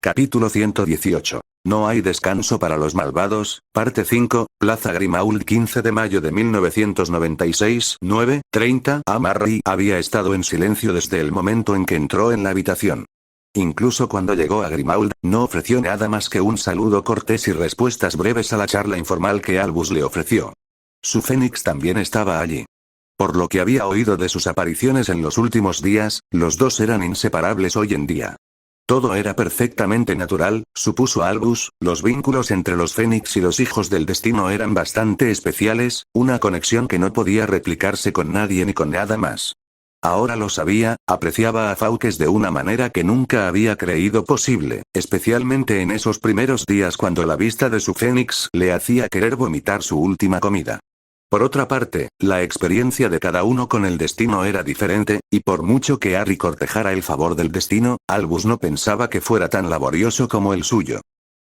Capítulo 118. No hay descanso para los malvados, parte 5, Plaza Grimmauld 15 de mayo de 1996, 9:30 am. Harry había estado en silencio desde el momento en que entró en la habitación. Incluso cuando llegó a Grimmauld, no ofreció nada más que un saludo cortés y respuestas breves a la charla informal que Albus le ofreció. Su Fénix también estaba allí. Por lo que había oído de sus apariciones en los últimos días, los dos eran inseparables hoy en día. Todo era perfectamente natural, supuso Albus, los vínculos entre los Fénix y los hijos del destino eran bastante especiales, una conexión que no podía replicarse con nadie ni con nada más. Ahora lo sabía, apreciaba a Fawkes de una manera que nunca había creído posible, especialmente en esos primeros días cuando la vista de su Fénix le hacía querer vomitar su última comida. Por otra parte, la experiencia de cada uno con el destino era diferente, y por mucho que Harry cortejara el favor del destino, Albus no pensaba que fuera tan laborioso como el suyo.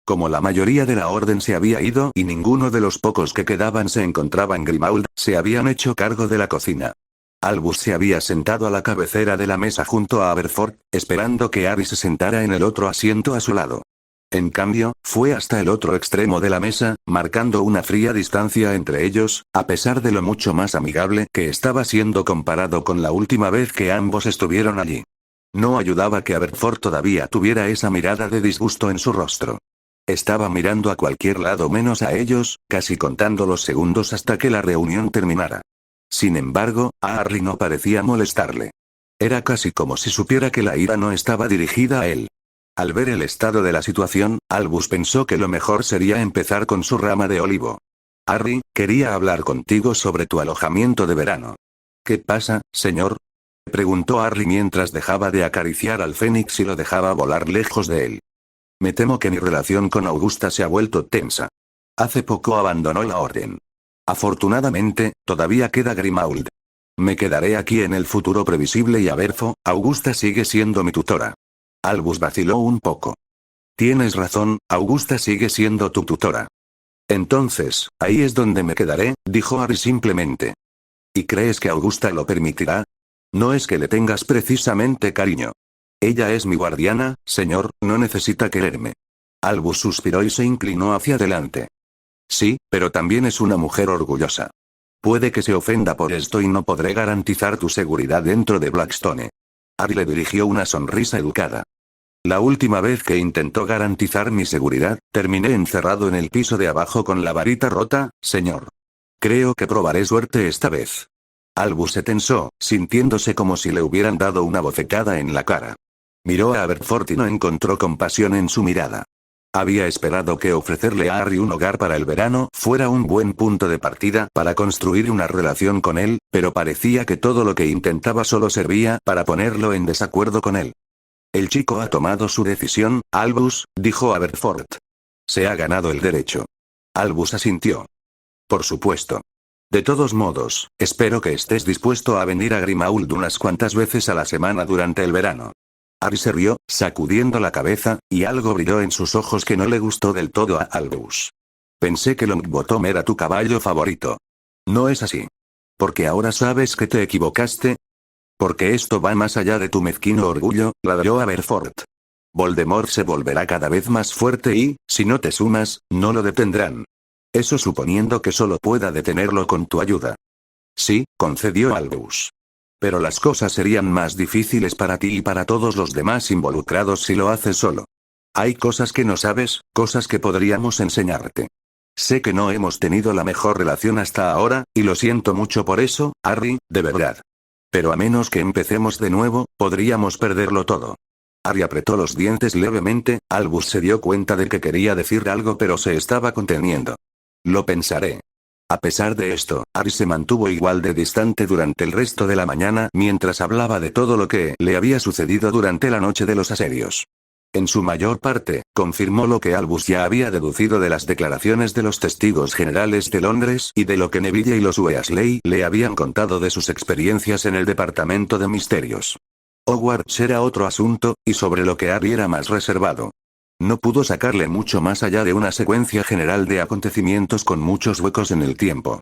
Como la mayoría de la orden se había ido y ninguno de los pocos que quedaban se encontraba en Grimmauld, se habían hecho cargo de la cocina. Albus se había sentado a la cabecera de la mesa junto a Aberforth, esperando que Harry se sentara en el otro asiento a su lado. En cambio, fue hasta el otro extremo de la mesa, marcando una fría distancia entre ellos, a pesar de lo mucho más amigable que estaba siendo comparado con la última vez que ambos estuvieron allí. No ayudaba que Aberforth todavía tuviera esa mirada de disgusto en su rostro. Estaba mirando a cualquier lado menos a ellos, casi contando los segundos hasta que la reunión terminara. Sin embargo, a Harry no parecía molestarle. Era casi como si supiera que la ira no estaba dirigida a él. Al ver el estado de la situación, Albus pensó que lo mejor sería empezar con su rama de olivo. Harry, quería hablar contigo sobre tu alojamiento de verano. ¿Qué pasa, señor? Preguntó Harry mientras dejaba de acariciar al Fénix y lo dejaba volar lejos de él. Me temo que mi relación con Augusta se ha vuelto tensa. Hace poco abandonó la orden. Afortunadamente, todavía queda Grimmauld. Me quedaré aquí en el futuro previsible y Aberforth, Augusta sigue siendo mi tutora. Albus vaciló un poco. Tienes razón, Augusta sigue siendo tu tutora. Entonces, ahí es donde me quedaré, dijo Harry simplemente. ¿Y crees que Augusta lo permitirá? No es que le tengas precisamente cariño. Ella es mi guardiana, señor, no necesita quererme. Albus suspiró y se inclinó hacia adelante. Sí, pero también es una mujer orgullosa. Puede que se ofenda por esto y no podré garantizar tu seguridad dentro de Blackstone. Harry le dirigió una sonrisa educada. La última vez que intentó garantizar mi seguridad, terminé encerrado en el piso de abajo con la varita rota, señor. Creo que probaré suerte esta vez. Albus se tensó, sintiéndose como si le hubieran dado una bofetada en la cara. Miró a Aberforth y no encontró compasión en su mirada. Había esperado que ofrecerle a Harry un hogar para el verano fuera un buen punto de partida para construir una relación con él, pero parecía que todo lo que intentaba solo servía para ponerlo en desacuerdo con él. El chico ha tomado su decisión, Albus, dijo Aberforth. Se ha ganado el derecho. Albus asintió. Por supuesto. De todos modos, espero que estés dispuesto a venir a Grimmauld unas cuantas veces a la semana durante el verano. Harry se rió, sacudiendo la cabeza, y algo brilló en sus ojos que no le gustó del todo a Albus. Pensé que Longbottom era tu caballo favorito. No es así. Porque ahora sabes que te equivocaste. Porque esto va más allá de tu mezquino orgullo, ladró Aberforth. Voldemort se volverá cada vez más fuerte y, si no te sumas, no lo detendrán. Eso suponiendo que solo pueda detenerlo con tu ayuda. Sí, concedió Albus. Pero las cosas serían más difíciles para ti y para todos los demás involucrados si lo haces solo. Hay cosas que no sabes, cosas que podríamos enseñarte. Sé que no hemos tenido la mejor relación hasta ahora, y lo siento mucho por eso, Harry, de verdad. Pero a menos que empecemos de nuevo, podríamos perderlo todo. Harry apretó los dientes levemente, Albus se dio cuenta de que quería decir algo pero se estaba conteniendo. Lo pensaré. A pesar de esto, Harry se mantuvo igual de distante durante el resto de la mañana mientras hablaba de todo lo que le había sucedido durante la noche de los asedios. En su mayor parte, confirmó lo que Albus ya había deducido de las declaraciones de los testigos generales de Londres y de lo que Neville y los Weasley le habían contado de sus experiencias en el Departamento de Misterios. Hogwarts era otro asunto, y sobre lo que Harry era más reservado. No pudo sacarle mucho más allá de una secuencia general de acontecimientos con muchos huecos en el tiempo.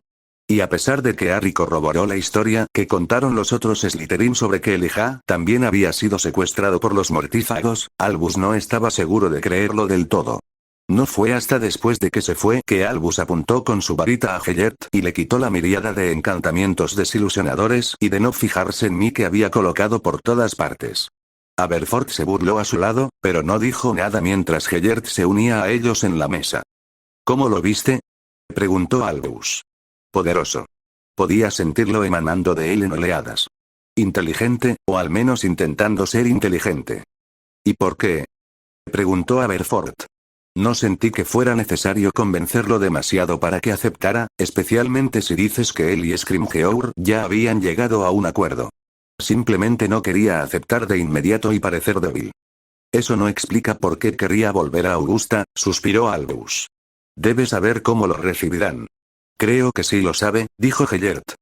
Y a pesar de que Harry corroboró la historia que contaron los otros Slytherin sobre que Elijah también había sido secuestrado por los mortífagos, Albus no estaba seguro de creerlo del todo. No fue hasta después de que se fue que Albus apuntó con su varita a Gellert y le quitó la miríada de encantamientos desilusionadores y de no fijarse en mí que había colocado por todas partes. Aberforth se burló a su lado, pero no dijo nada mientras Gellert se unía a ellos en la mesa. ¿Cómo lo viste?, preguntó Albus. Poderoso. Podía sentirlo emanando de él en oleadas. Inteligente, o al menos intentando ser inteligente. ¿Y por qué?, preguntó Aberforth. No sentí que fuera necesario convencerlo demasiado para que aceptara, especialmente si dices que él y Scrimgeour ya habían llegado a un acuerdo. Simplemente no quería aceptar de inmediato y parecer débil. Eso no explica por qué querría volver a Augusta, suspiró Albus. Debe saber cómo lo recibirán. Creo que sí lo sabe, dijo Gellert.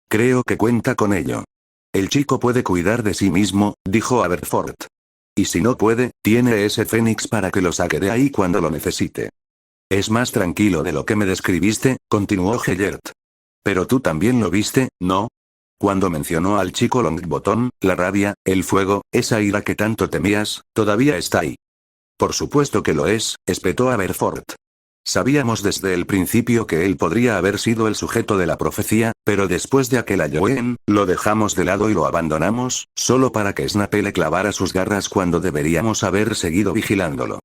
Creo que cuenta con ello. El chico puede cuidar de sí mismo, dijo Aberforth. Y si no puede, tiene ese Fénix para que lo saque de ahí cuando lo necesite. Es más tranquilo de lo que me describiste, continuó Gellert. Pero tú también lo viste, ¿no? Cuando mencionó al chico Longbottom, la rabia, el fuego, esa ira que tanto temías, todavía está ahí. Por supuesto que lo es, espetó Aberforth. Sabíamos desde el principio que él podría haber sido el sujeto de la profecía, pero después de aquel Halloween, lo dejamos de lado y lo abandonamos, solo para que Snape le clavara sus garras cuando deberíamos haber seguido vigilándolo.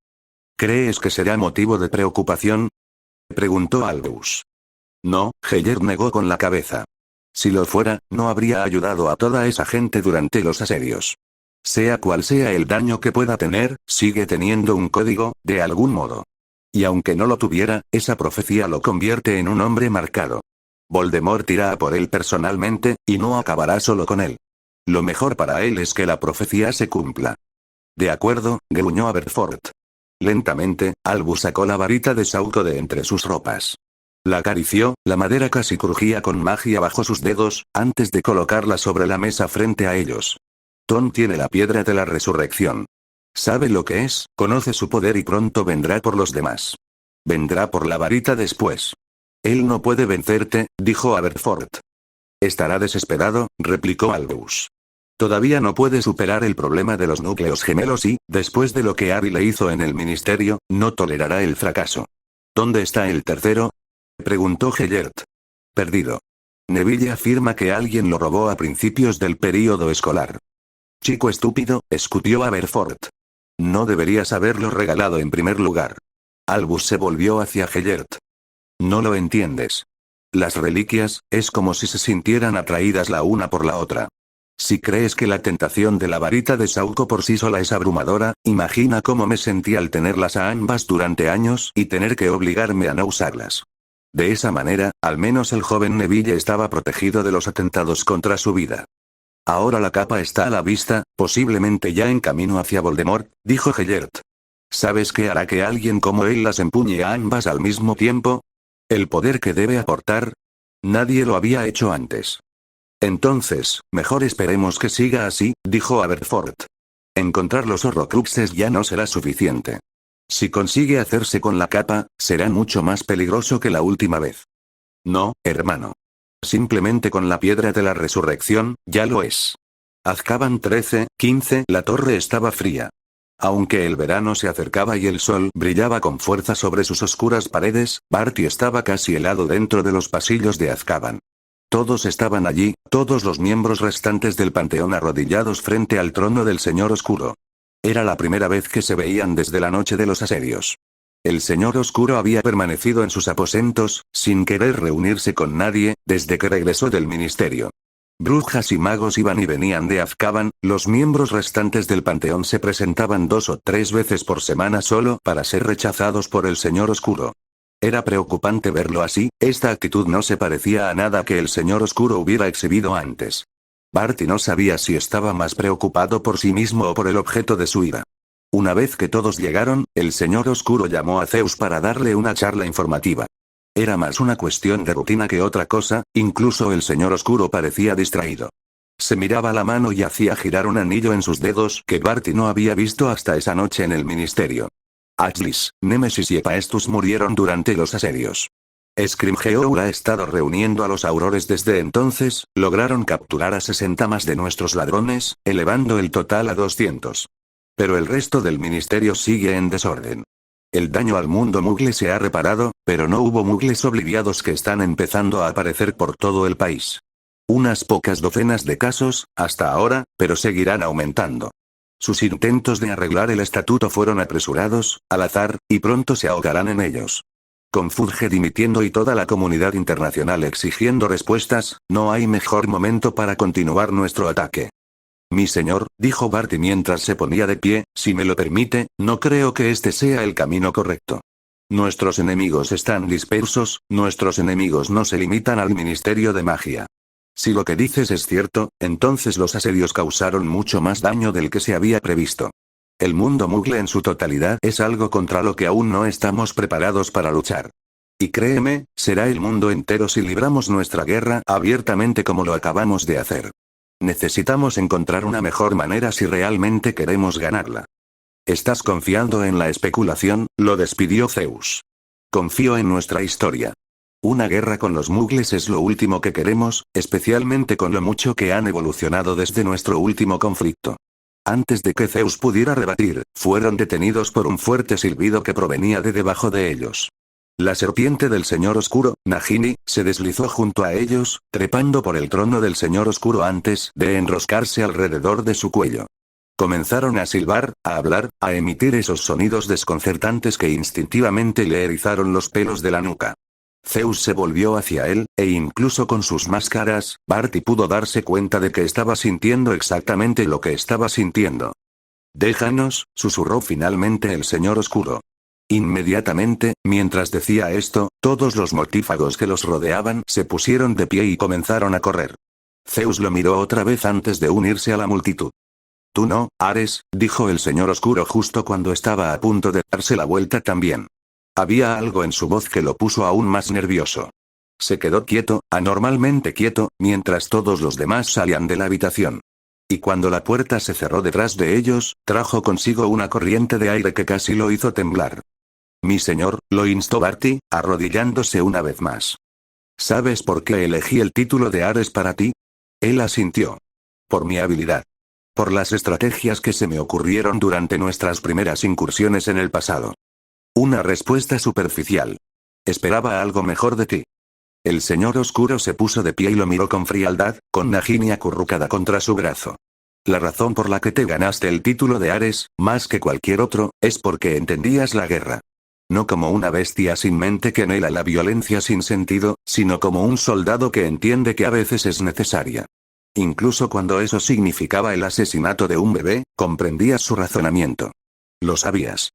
¿Crees que será motivo de preocupación?, preguntó Albus. No, Gellert negó con la cabeza. Si lo fuera, no habría ayudado a toda esa gente durante los asedios. Sea cual sea el daño que pueda tener, sigue teniendo un código, de algún modo. Y aunque no lo tuviera, esa profecía lo convierte en un hombre marcado. Voldemort irá a por él personalmente, y no acabará solo con él. Lo mejor para él es que la profecía se cumpla. De acuerdo, gruñó Aberforth. Lentamente, Albus sacó la varita de Sauco de entre sus ropas. La acarició, la madera casi crujía con magia bajo sus dedos, antes de colocarla sobre la mesa frente a ellos. Tom tiene la piedra de la resurrección. Sabe lo que es, conoce su poder y pronto vendrá por los demás. Vendrá por la varita después. Él no puede vencerte, dijo Aberforth. Estará desesperado, replicó Albus. Todavía no puede superar el problema de los núcleos gemelos y, después de lo que Harry le hizo en el ministerio, no tolerará el fracaso. ¿Dónde está el tercero?, preguntó Gellert. Perdido. Neville afirma que alguien lo robó a principios del período escolar. Chico estúpido, escutió Aberforth. No deberías haberlo regalado en primer lugar. Albus se volvió hacia Gellert. No lo entiendes. Las reliquias, es como si se sintieran atraídas la una por la otra. Si crees que la tentación de la varita de Sauco por sí sola es abrumadora, imagina cómo me sentí al tenerlas a ambas durante años y tener que obligarme a no usarlas. De esa manera, al menos el joven Neville estaba protegido de los atentados contra su vida. Ahora la capa está a la vista, posiblemente ya en camino hacia Voldemort, dijo Gellert. ¿Sabes qué hará que alguien como él las empuñe a ambas al mismo tiempo? ¿El poder que debe aportar? Nadie lo había hecho antes. Entonces, mejor esperemos que siga así, dijo Aberforth. Encontrar los Horrocruxes ya no será suficiente. Si consigue hacerse con la capa, será mucho más peligroso que la última vez. No, hermano. Simplemente con la piedra de la resurrección, ya lo es. Azkaban 13:15. La torre estaba fría. Aunque el verano se acercaba y el sol brillaba con fuerza sobre sus oscuras paredes, Barty estaba casi helado dentro de los pasillos de Azkaban. Todos estaban allí, todos los miembros restantes del panteón arrodillados frente al trono del Señor Oscuro. Era la primera vez que se veían desde la noche de los asedios. El Señor Oscuro había permanecido en sus aposentos, sin querer reunirse con nadie, desde que regresó del ministerio. Brujas y magos iban y venían de Azkaban, los miembros restantes del panteón se presentaban 2 o 3 veces por semana solo para ser rechazados por el Señor Oscuro. Era preocupante verlo así, esta actitud no se parecía a nada que el Señor Oscuro hubiera exhibido antes. Barty no sabía si estaba más preocupado por sí mismo o por el objeto de su ira. Una vez que todos llegaron, el Señor Oscuro llamó a Zeus para darle una charla informativa. Era más una cuestión de rutina que otra cosa, incluso el Señor Oscuro parecía distraído. Se miraba la mano y hacía girar un anillo en sus dedos que Barty no había visto hasta esa noche en el ministerio. Achlis, Némesis y Hephaestus murieron durante los asedios. Scrimgeour ha estado reuniendo a los aurores desde entonces, lograron capturar a 60 más de nuestros ladrones, elevando el total a 200. Pero el resto del ministerio sigue en desorden. El daño al mundo mugle se ha reparado, pero no hubo mugles obliviados que están empezando a aparecer por todo el país. Unas pocas docenas de casos, hasta ahora, pero seguirán aumentando. Sus intentos de arreglar el estatuto fueron apresurados, al azar, y pronto se ahogarán en ellos. Con Fudge dimitiendo y toda la comunidad internacional exigiendo respuestas, no hay mejor momento para continuar nuestro ataque. Mi señor, dijo Barty mientras se ponía de pie, si me lo permite, no creo que este sea el camino correcto. Nuestros enemigos están dispersos, nuestros enemigos no se limitan al Ministerio de Magia. Si lo que dices es cierto, entonces los asedios causaron mucho más daño del que se había previsto. El mundo mugle en su totalidad es algo contra lo que aún no estamos preparados para luchar. Y créeme, será el mundo entero si libramos nuestra guerra abiertamente como lo acabamos de hacer. Necesitamos encontrar una mejor manera si realmente queremos ganarla. ¿Estás confiando en la especulación?, lo despidió Zeus. Confío en nuestra historia. Una guerra con los mugles es lo último que queremos, especialmente con lo mucho que han evolucionado desde nuestro último conflicto. Antes de que Zeus pudiera rebatir, fueron detenidos por un fuerte silbido que provenía de debajo de ellos. La serpiente del Señor Oscuro, Nagini, se deslizó junto a ellos, trepando por el trono del Señor Oscuro antes de enroscarse alrededor de su cuello. Comenzaron a silbar, a hablar, a emitir esos sonidos desconcertantes que instintivamente le erizaron los pelos de la nuca. Zeus se volvió hacia él, e incluso con sus máscaras, Barty pudo darse cuenta de que estaba sintiendo exactamente lo que estaba sintiendo. «Déjanos», susurró finalmente el Señor Oscuro. Inmediatamente, mientras decía esto, todos los mortífagos que los rodeaban se pusieron de pie y comenzaron a correr. Zeus lo miró otra vez antes de unirse a la multitud. «Tú no, Ares», dijo el Señor Oscuro justo cuando estaba a punto de darse la vuelta también. Había algo en su voz que lo puso aún más nervioso. Se quedó quieto, anormalmente quieto, mientras todos los demás salían de la habitación. Y cuando la puerta se cerró detrás de ellos, trajo consigo una corriente de aire que casi lo hizo temblar. «Mi señor», lo instó Barty, arrodillándose una vez más. «¿Sabes por qué elegí el título de Ares para ti?» Él asintió. «Por mi habilidad. Por las estrategias que se me ocurrieron durante nuestras primeras incursiones en el pasado». Una respuesta superficial. Esperaba algo mejor de ti. El Señor Oscuro se puso de pie y lo miró con frialdad, con Nagini acurrucada contra su brazo. La razón por la que te ganaste el título de Ares, más que cualquier otro, es porque entendías la guerra. No como una bestia sin mente que anhela la violencia sin sentido, sino como un soldado que entiende que a veces es necesaria. Incluso cuando eso significaba el asesinato de un bebé, comprendías su razonamiento. Lo sabías.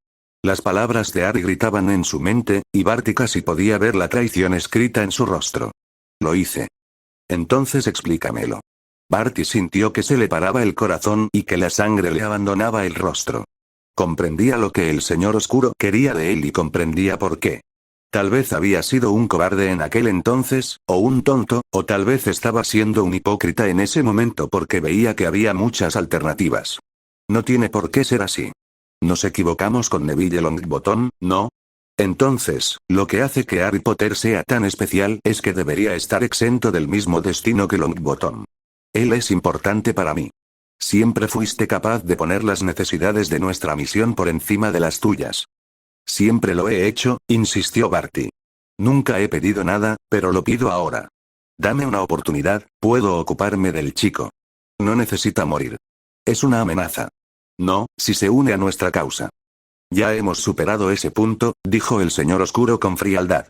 Las palabras de Ari gritaban en su mente, y Barty casi podía ver la traición escrita en su rostro. Lo hice. Entonces explícamelo. Barty sintió que se le paraba el corazón y que la sangre le abandonaba el rostro. Comprendía lo que el Señor Oscuro quería de él y comprendía por qué. Tal vez había sido un cobarde en aquel entonces, o un tonto, o tal vez estaba siendo un hipócrita en ese momento porque veía que había muchas alternativas. No tiene por qué ser así. ¿Nos equivocamos con Neville Longbottom, no? Entonces, lo que hace que Harry Potter sea tan especial es que debería estar exento del mismo destino que Longbottom. Él es importante para mí. Siempre fuiste capaz de poner las necesidades de nuestra misión por encima de las tuyas. Siempre lo he hecho, insistió Barty. Nunca he pedido nada, pero lo pido ahora. Dame una oportunidad, puedo ocuparme del chico. No necesita morir. Es una amenaza. No, si se une a nuestra causa. Ya hemos superado ese punto, dijo el Señor Oscuro con frialdad.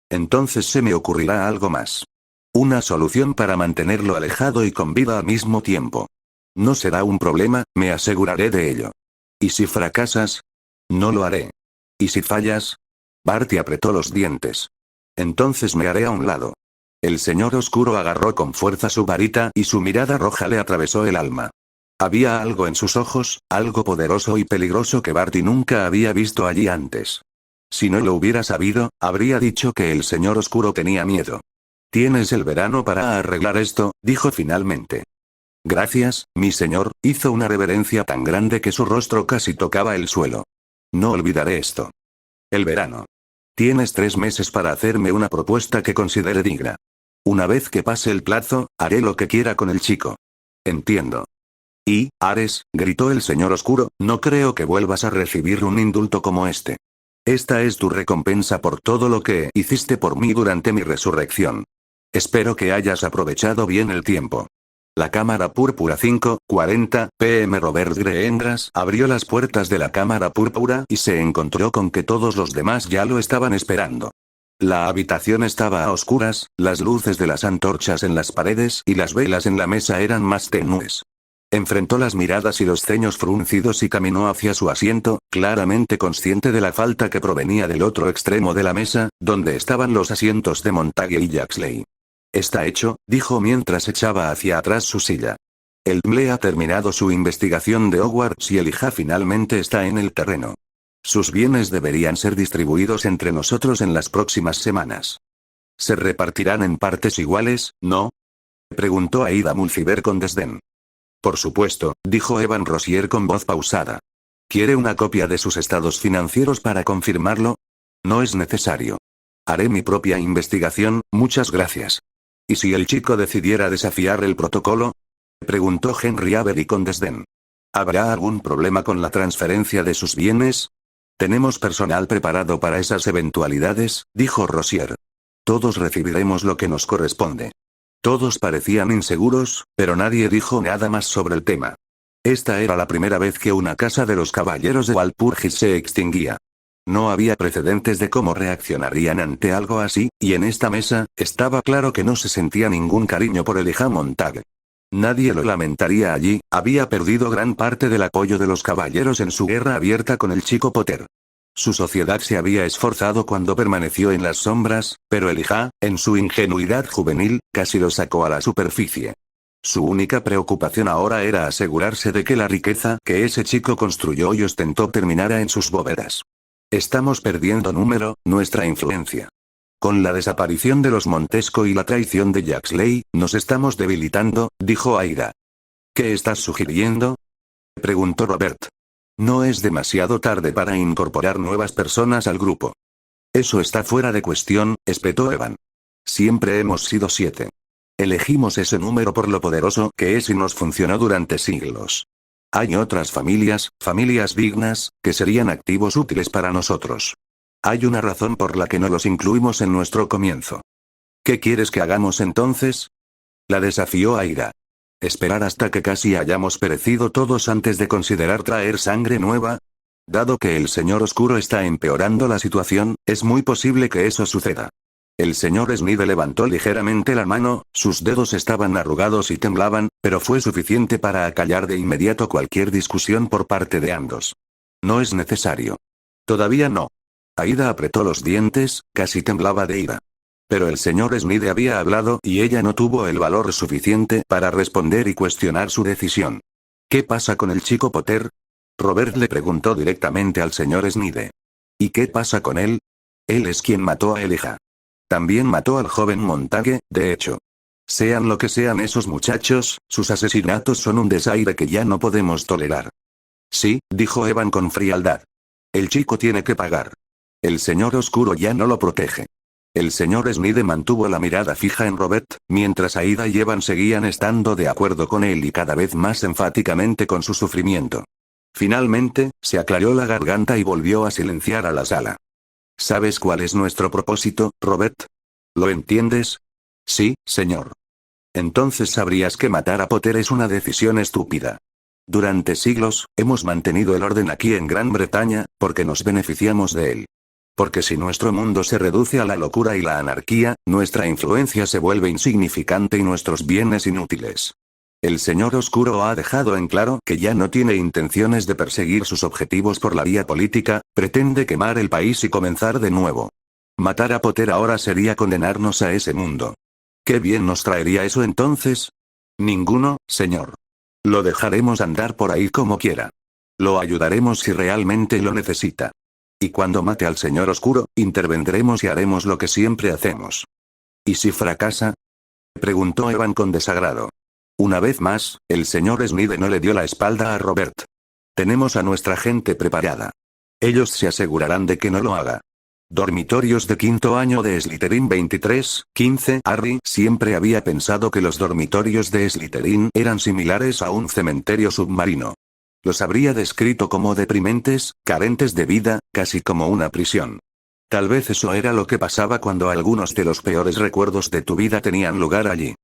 Entonces se me ocurrirá algo más. Una solución para mantenerlo alejado y con vida al mismo tiempo. No será un problema, me aseguraré de ello. ¿Y si fracasas? No lo haré. ¿Y si fallas? Barty apretó los dientes. Entonces me haré a un lado. El Señor Oscuro agarró con fuerza su varita y su mirada roja le atravesó el alma. Había algo en sus ojos, algo poderoso y peligroso que Barty nunca había visto allí antes. Si no lo hubiera sabido, habría dicho que el Señor Oscuro tenía miedo. «Tienes el verano para arreglar esto», dijo finalmente. «Gracias, mi señor», hizo una reverencia tan grande que su rostro casi tocaba el suelo. «No olvidaré esto. El verano. Tienes 3 meses para hacerme una propuesta que considere digna. Una vez que pase el plazo, haré lo que quiera con el chico. Entiendo. Y, Ares, gritó el señor oscuro, no creo que vuelvas a recibir un indulto como este. Esta es tu recompensa por todo lo que hiciste por mí durante mi resurrección. Espero que hayas aprovechado bien el tiempo. La cámara púrpura 5:40 p.m. Robert Greengrass abrió las puertas de la cámara púrpura y se encontró con que todos los demás ya lo estaban esperando. La habitación estaba a oscuras, las luces de las antorchas en las paredes y las velas en la mesa eran más tenues. Enfrentó las miradas y los ceños fruncidos y caminó hacia su asiento, claramente consciente de la falta que provenía del otro extremo de la mesa, donde estaban los asientos de Montague y Jaxley. Está hecho, dijo mientras echaba hacia atrás su silla. El MLE ha terminado su investigación de Hogwarts y Elijah finalmente está en el terreno. Sus bienes deberían ser distribuidos entre nosotros en las próximas semanas. ¿Se repartirán en partes iguales, no? Preguntó Aida Mulciber con desdén. Por supuesto, dijo Evan Rossier con voz pausada. ¿Quiere una copia de sus estados financieros para confirmarlo? No es necesario. Haré mi propia investigación, muchas gracias. ¿Y si el chico decidiera desafiar el protocolo? Preguntó Henry Avery con desdén. ¿Habrá algún problema con la transferencia de sus bienes? Tenemos personal preparado para esas eventualidades, dijo Rossier. Todos recibiremos lo que nos corresponde. Todos parecían inseguros, pero nadie dijo nada más sobre el tema. Esta era la primera vez que una casa de los caballeros de Walpurgis se extinguía. No había precedentes de cómo reaccionarían ante algo así, y en esta mesa, estaba claro que no se sentía ningún cariño por Elijah Montague. Nadie lo lamentaría allí, había perdido gran parte del apoyo de los caballeros en su guerra abierta con el chico Potter. Su sociedad se había esforzado cuando permaneció en las sombras, pero Elijah, en su ingenuidad juvenil, casi lo sacó a la superficie. Su única preocupación ahora era asegurarse de que la riqueza que ese chico construyó y ostentó terminara en sus bóvedas. Estamos perdiendo número, nuestra influencia. Con la desaparición de los Montesco y la traición de Jaxley, nos estamos debilitando, dijo Aida. ¿Qué estás sugiriendo? Preguntó Robert. No es demasiado tarde para incorporar nuevas personas al grupo. Eso está fuera de cuestión, espetó Evan. Siempre hemos sido 7. Elegimos ese número por lo poderoso que es y nos funcionó durante siglos. Hay otras familias dignas, que serían activos útiles para nosotros. Hay una razón por la que no los incluimos en nuestro comienzo. ¿Qué quieres que hagamos entonces? La desafió Aida. ¿Esperar hasta que casi hayamos perecido todos antes de considerar traer sangre nueva? Dado que el señor oscuro está empeorando la situación, es muy posible que eso suceda. El señor Smith levantó ligeramente la mano, sus dedos estaban arrugados y temblaban, pero fue suficiente para acallar de inmediato cualquier discusión por parte de ambos. No es necesario. Todavía no. Aida apretó los dientes, casi temblaba de ira. Pero el señor Smith había hablado y ella no tuvo el valor suficiente para responder y cuestionar su decisión. ¿Qué pasa con el chico Potter? Robert le preguntó directamente al señor Smith. ¿Y qué pasa con él? Él es quien mató a Elijah. También mató al joven Montague, de hecho. Sean lo que sean esos muchachos, sus asesinatos son un desaire que ya no podemos tolerar. Sí, dijo Evan con frialdad. El chico tiene que pagar. El señor oscuro ya no lo protege. El señor Smith mantuvo la mirada fija en Robert, mientras Aida y Evan seguían estando de acuerdo con él y cada vez más enfáticamente con su sufrimiento. Finalmente, se aclaró la garganta y volvió a silenciar a la sala. ¿Sabes cuál es nuestro propósito, Robert? ¿Lo entiendes? Sí, señor. Entonces sabrías que matar a Potter es una decisión estúpida. Durante siglos, hemos mantenido el orden aquí en Gran Bretaña, porque nos beneficiamos de él. Porque si nuestro mundo se reduce a la locura y la anarquía, nuestra influencia se vuelve insignificante y nuestros bienes inútiles. El señor oscuro ha dejado en claro que ya no tiene intenciones de perseguir sus objetivos por la vía política, pretende quemar el país y comenzar de nuevo. Matar a Potter ahora sería condenarnos a ese mundo. ¿Qué bien nos traería eso entonces? Ninguno, señor. Lo dejaremos andar por ahí como quiera. Lo ayudaremos si realmente lo necesita. Y cuando mate al señor oscuro, intervendremos y haremos lo que siempre hacemos. ¿Y si fracasa? Preguntó Evan con desagrado. Una vez más, el señor Smith no le dio la espalda a Robert. Tenemos a nuestra gente preparada. Ellos se asegurarán de que no lo haga. Dormitorios de quinto año de Slytherin 23:15. Harry siempre había pensado que los dormitorios de Slytherin eran similares a un cementerio submarino. Los habría descrito como deprimentes, carentes de vida, casi como una prisión. Tal vez eso era lo que pasaba cuando algunos de los peores recuerdos de tu vida tenían lugar allí.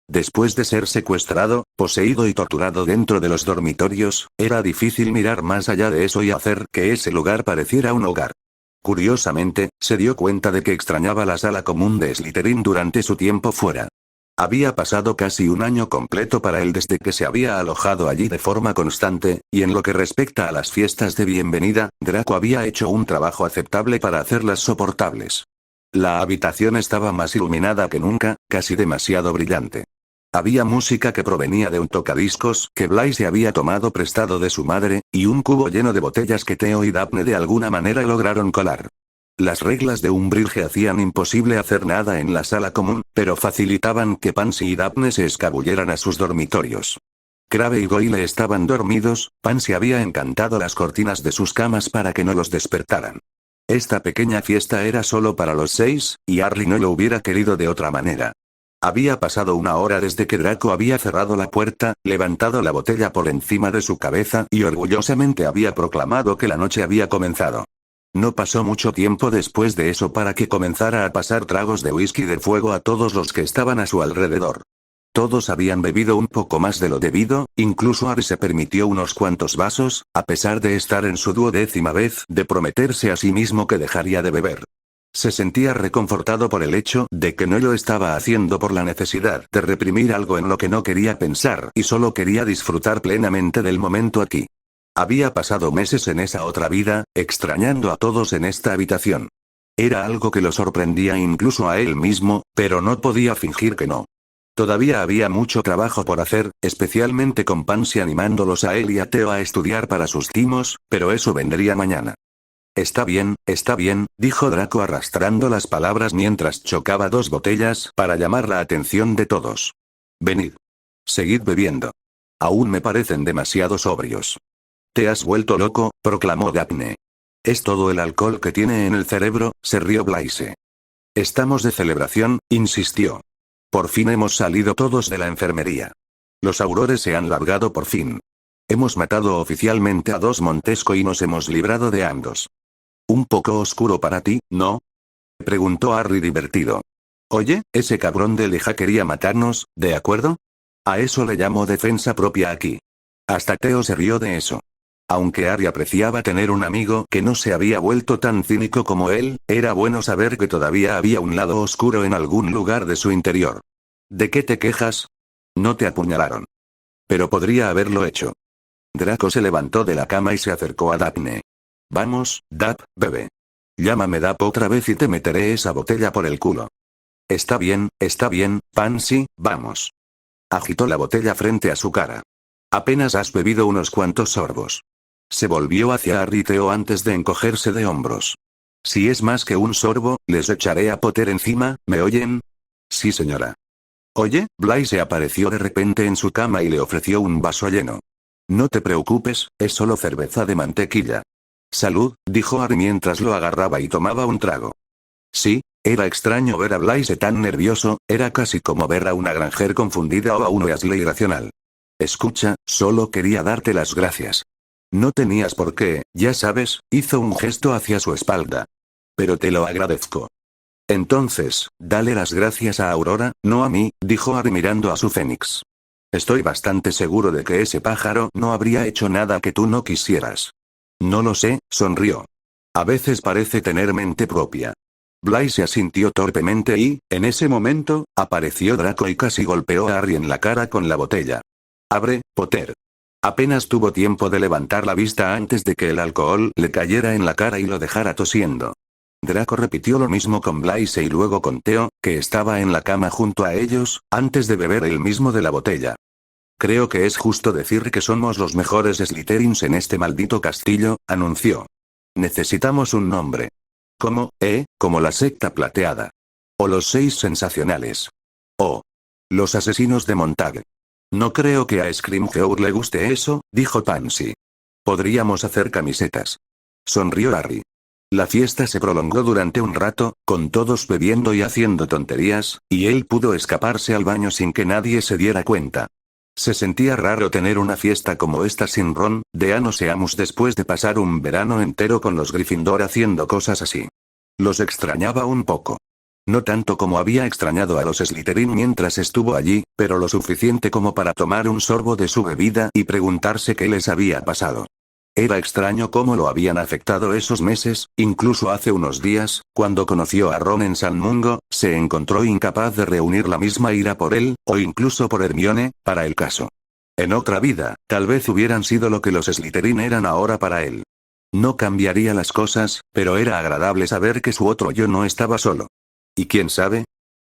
Después de ser secuestrado, poseído y torturado dentro de los dormitorios, era difícil mirar más allá de eso y hacer que ese lugar pareciera un hogar. Curiosamente, se dio cuenta de que extrañaba la sala común de Slytherin durante su tiempo fuera. Había pasado casi un año completo para él desde que se había alojado allí de forma constante, y en lo que respecta a las fiestas de bienvenida, Draco había hecho un trabajo aceptable para hacerlas soportables. La habitación estaba más iluminada que nunca, casi demasiado brillante. Había música que provenía de un tocadiscos que Blaise había tomado prestado de su madre, y un cubo lleno de botellas que Theo y Daphne de alguna manera lograron colar. Las reglas de Umbridge hacían imposible hacer nada en la sala común, pero facilitaban que Pansy y Daphne se escabulleran a sus dormitorios. Crabbe y Goyle estaban dormidos, Pansy había encantado las cortinas de sus camas para que no los despertaran. Esta pequeña fiesta era solo para los 6, y Harry no lo hubiera querido de otra manera. Había pasado una hora desde que Draco había cerrado la puerta, levantado la botella por encima de su cabeza y orgullosamente había proclamado que la noche había comenzado. No pasó mucho tiempo después de eso para que comenzara a pasar tragos de whisky de fuego a todos los que estaban a su alrededor. Todos habían bebido un poco más de lo debido, incluso Harry se permitió unos cuantos vasos, a pesar de estar en su 12ª vez de prometerse a sí mismo que dejaría de beber. Se sentía reconfortado por el hecho de que no lo estaba haciendo por la necesidad de reprimir algo en lo que no quería pensar y solo quería disfrutar plenamente del momento aquí. Había pasado meses en esa otra vida, extrañando a todos en esta habitación. Era algo que lo sorprendía incluso a él mismo, pero no podía fingir que no. Todavía había mucho trabajo por hacer, especialmente con Pansy animándolos a él y a Theo a estudiar para sus timos, pero eso vendría mañana. Está bien, dijo Draco arrastrando las palabras mientras chocaba 2 botellas para llamar la atención de todos. Venid. Seguid bebiendo. Aún me parecen demasiado sobrios. Te has vuelto loco, proclamó Daphne. Es todo el alcohol que tiene en el cerebro, se rió Blaise. Estamos de celebración, insistió. Por fin hemos salido todos de la enfermería. Los aurores se han largado por fin. Hemos matado oficialmente a 2 Montesco y nos hemos librado de ambos. Un poco oscuro para ti, ¿no? Preguntó Harry divertido. Oye, ese cabrón de Leja quería matarnos, ¿de acuerdo? A eso le llamo defensa propia aquí. Hasta Theo se rió de eso. Aunque Harry apreciaba tener un amigo que no se había vuelto tan cínico como él, era bueno saber que todavía había un lado oscuro en algún lugar de su interior. ¿De qué te quejas? No te apuñalaron. Pero podría haberlo hecho. Draco se levantó de la cama y se acercó a Daphne. Vamos, Dap, bebe. Llámame Dap otra vez y te meteré esa botella por el culo. Está bien, Pansy, vamos. Agitó la botella frente a su cara. Apenas has bebido unos cuantos sorbos. Se volvió hacia Harry y Theo antes de encogerse de hombros. Si es más que un sorbo, les echaré a Potter encima, ¿me oyen? Sí, señora. Oye, Blaise apareció de repente en su cama y le ofreció un vaso lleno. No te preocupes, es solo cerveza de mantequilla. Salud, dijo Harry mientras lo agarraba y tomaba un trago. Sí, era extraño ver a Blaise tan nervioso, era casi como ver a una Granger confundida o a un Weasley irracional. Escucha, solo quería darte las gracias. No tenías por qué, ya sabes, hizo un gesto hacia su espalda. Pero te lo agradezco. Entonces, dale las gracias a Aurora, no a mí, dijo Harry mirando a su fénix. Estoy bastante seguro de que ese pájaro no habría hecho nada que tú no quisieras. No lo sé, sonrió. A veces parece tener mente propia. Blaise asintió torpemente y, en ese momento, apareció Draco y casi golpeó a Harry en la cara con la botella. Abre, Potter. Apenas tuvo tiempo de levantar la vista antes de que el alcohol le cayera en la cara y lo dejara tosiendo. Draco repitió lo mismo con Blaise y luego con Theo, que estaba en la cama junto a ellos, antes de beber él mismo de la botella. Creo que es justo decir que somos los mejores Slytherins en este maldito castillo, anunció. Necesitamos un nombre. ¿Cómo, como la secta plateada? O los 6 sensacionales. O los asesinos de Montague. No creo que a Scrimgeour le guste eso, dijo Pansy. Podríamos hacer camisetas. Sonrió Harry. La fiesta se prolongó durante un rato, con todos bebiendo y haciendo tonterías, y él pudo escaparse al baño sin que nadie se diera cuenta. Se sentía raro tener una fiesta como esta sin Ron, Dean o Seamus después de pasar un verano entero con los Gryffindor haciendo cosas así. Los extrañaba un poco. No tanto como había extrañado a los Slytherin mientras estuvo allí, pero lo suficiente como para tomar un sorbo de su bebida y preguntarse qué les había pasado. Era extraño cómo lo habían afectado esos meses, incluso hace unos días, cuando conoció a Ron en San Mungo, se encontró incapaz de reunir la misma ira por él, o incluso por Hermione, para el caso. En otra vida, tal vez hubieran sido lo que los Slytherin eran ahora para él. No cambiaría las cosas, pero era agradable saber que su otro yo no estaba solo. ¿Y quién sabe?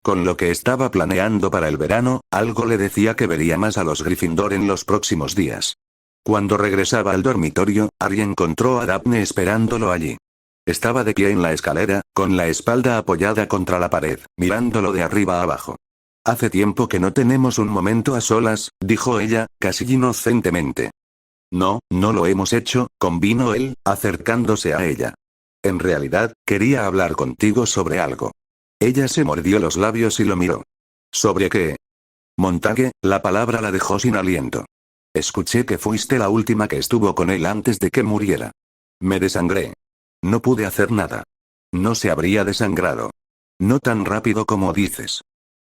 Con lo que estaba planeando para el verano, algo le decía que vería más a los Gryffindor en los próximos días. Cuando regresaba al dormitorio, Harry encontró a Daphne esperándolo allí. Estaba de pie en la escalera, con la espalda apoyada contra la pared, mirándolo de arriba a abajo. Hace tiempo que no tenemos un momento a solas, dijo ella, casi inocentemente. No, no lo hemos hecho, convino él, acercándose a ella. En realidad, quería hablar contigo sobre algo. Ella se mordió los labios y lo miró. ¿Sobre qué? Montague, la palabra la dejó sin aliento. Escuché que fuiste la última que estuvo con él antes de que muriera. Me desangré. No pude hacer nada. No se habría desangrado. No tan rápido como dices.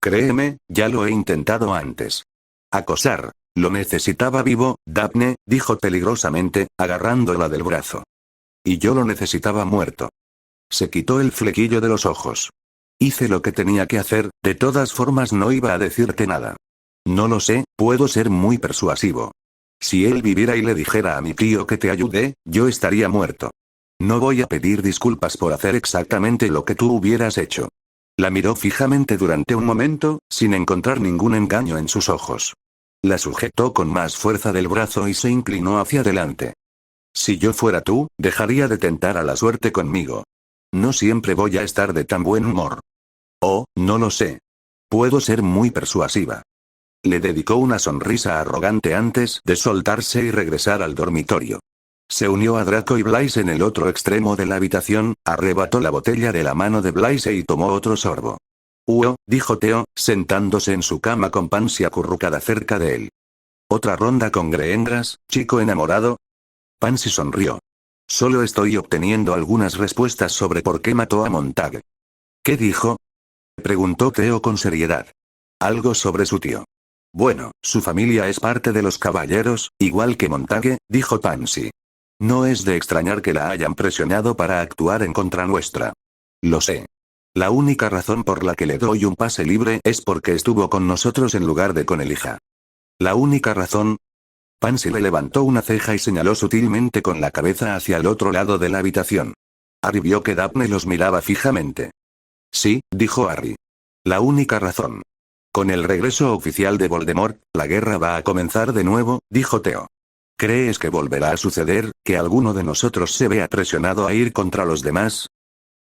Créeme, ya lo he intentado antes. Acosar. Lo necesitaba vivo, Daphne, dijo peligrosamente, agarrándola del brazo. Y yo lo necesitaba muerto. Se quitó el flequillo de los ojos. Hice lo que tenía que hacer, de todas formas no iba a decirte nada. No lo sé, puedo ser muy persuasivo. Si él viviera y le dijera a mi tío que te ayudé, yo estaría muerto. No voy a pedir disculpas por hacer exactamente lo que tú hubieras hecho. La miró fijamente durante un momento, sin encontrar ningún engaño en sus ojos. La sujetó con más fuerza del brazo y se inclinó hacia adelante. Si yo fuera tú, dejaría de tentar a la suerte conmigo. No siempre voy a estar de tan buen humor. Oh, no lo sé. Puedo ser muy persuasiva. Le dedicó una sonrisa arrogante antes de soltarse y regresar al dormitorio. Se unió a Draco y Blaise en el otro extremo de la habitación, arrebató la botella de la mano de Blaise y tomó otro sorbo. Dijo Theo, sentándose en su cama con Pansy acurrucada cerca de él. ¿Otra ronda con Greendras, chico enamorado? Pansy sonrió. Solo estoy obteniendo algunas respuestas sobre por qué mató a Montague. ¿Qué dijo? Preguntó Theo con seriedad. Algo sobre su tío. Bueno, su familia es parte de los caballeros, igual que Montague, dijo Pansy. No es de extrañar que la hayan presionado para actuar en contra nuestra. Lo sé. La única razón por la que le doy un pase libre es porque estuvo con nosotros en lugar de con Elijah. ¿La única razón? Pansy le levantó una ceja y señaló sutilmente con la cabeza hacia el otro lado de la habitación. Harry vio que Daphne los miraba fijamente. Sí, dijo Harry. La única razón. Con el regreso oficial de Voldemort, la guerra va a comenzar de nuevo, dijo Theo. ¿Crees que volverá a suceder, que alguno de nosotros se vea presionado a ir contra los demás?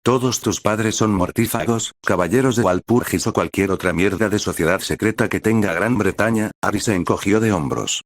Todos tus padres son mortífagos, caballeros de Walpurgis o cualquier otra mierda de sociedad secreta que tenga Gran Bretaña. Harry se encogió de hombros.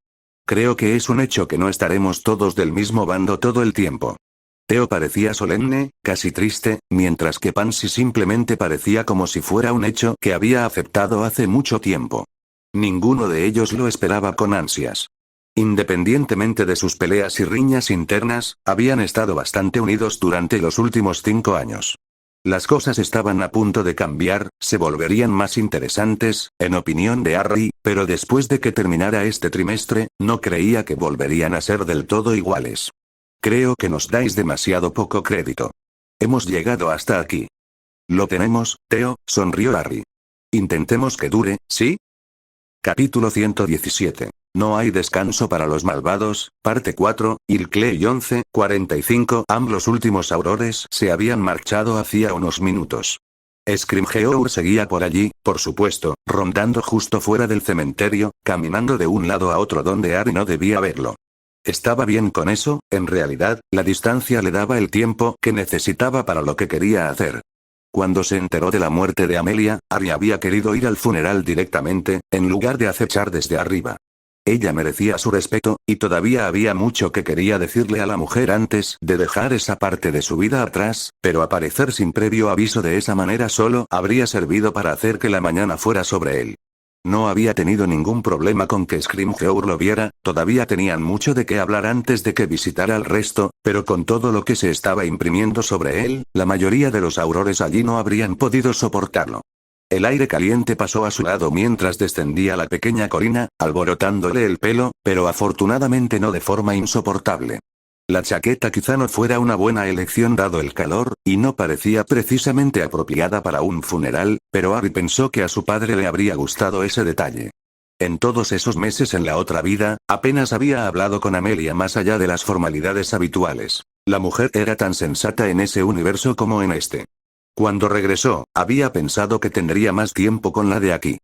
Creo que es un hecho que no estaremos todos del mismo bando todo el tiempo. Theo parecía solemne, casi triste, mientras que Pansy simplemente parecía como si fuera un hecho que había aceptado hace mucho tiempo. Ninguno de ellos lo esperaba con ansias. Independientemente de sus peleas y riñas internas, habían estado bastante unidos durante los últimos 5 años. Las cosas estaban a punto de cambiar, se volverían más interesantes, en opinión de Harry, pero después de que terminara este trimestre, no creía que volverían a ser del todo iguales. Creo que nos dais demasiado poco crédito. Hemos llegado hasta aquí. Lo tenemos, Theo, sonrió Harry. Intentemos que dure, ¿sí? Capítulo 117. No hay descanso para los malvados, parte 4, Ilkley 11:45. Ambos últimos aurores se habían marchado hacía unos minutos. Scrimgeour seguía por allí, por supuesto, rondando justo fuera del cementerio, caminando de un lado a otro donde Harry no debía verlo. Estaba bien con eso, en realidad, la distancia le daba el tiempo que necesitaba para lo que quería hacer. Cuando se enteró de la muerte de Amelia, Harry había querido ir al funeral directamente, en lugar de acechar desde arriba. Ella merecía su respeto, y todavía había mucho que quería decirle a la mujer antes de dejar esa parte de su vida atrás, pero aparecer sin previo aviso de esa manera solo habría servido para hacer que la mañana fuera sobre él. No había tenido ningún problema con que Scrimgeour lo viera, todavía tenían mucho de qué hablar antes de que visitara al resto, pero con todo lo que se estaba imprimiendo sobre él, la mayoría de los aurores allí no habrían podido soportarlo. El aire caliente pasó a su lado mientras descendía la pequeña colina, alborotándole el pelo, pero afortunadamente no de forma insoportable. La chaqueta quizá no fuera una buena elección dado el calor, y no parecía precisamente apropiada para un funeral, pero Harry pensó que a su padre le habría gustado ese detalle. En todos esos meses en la otra vida, apenas había hablado con Amelia más allá de las formalidades habituales. La mujer era tan sensata en ese universo como en este. Cuando regresó, había pensado que tendría más tiempo con la de aquí.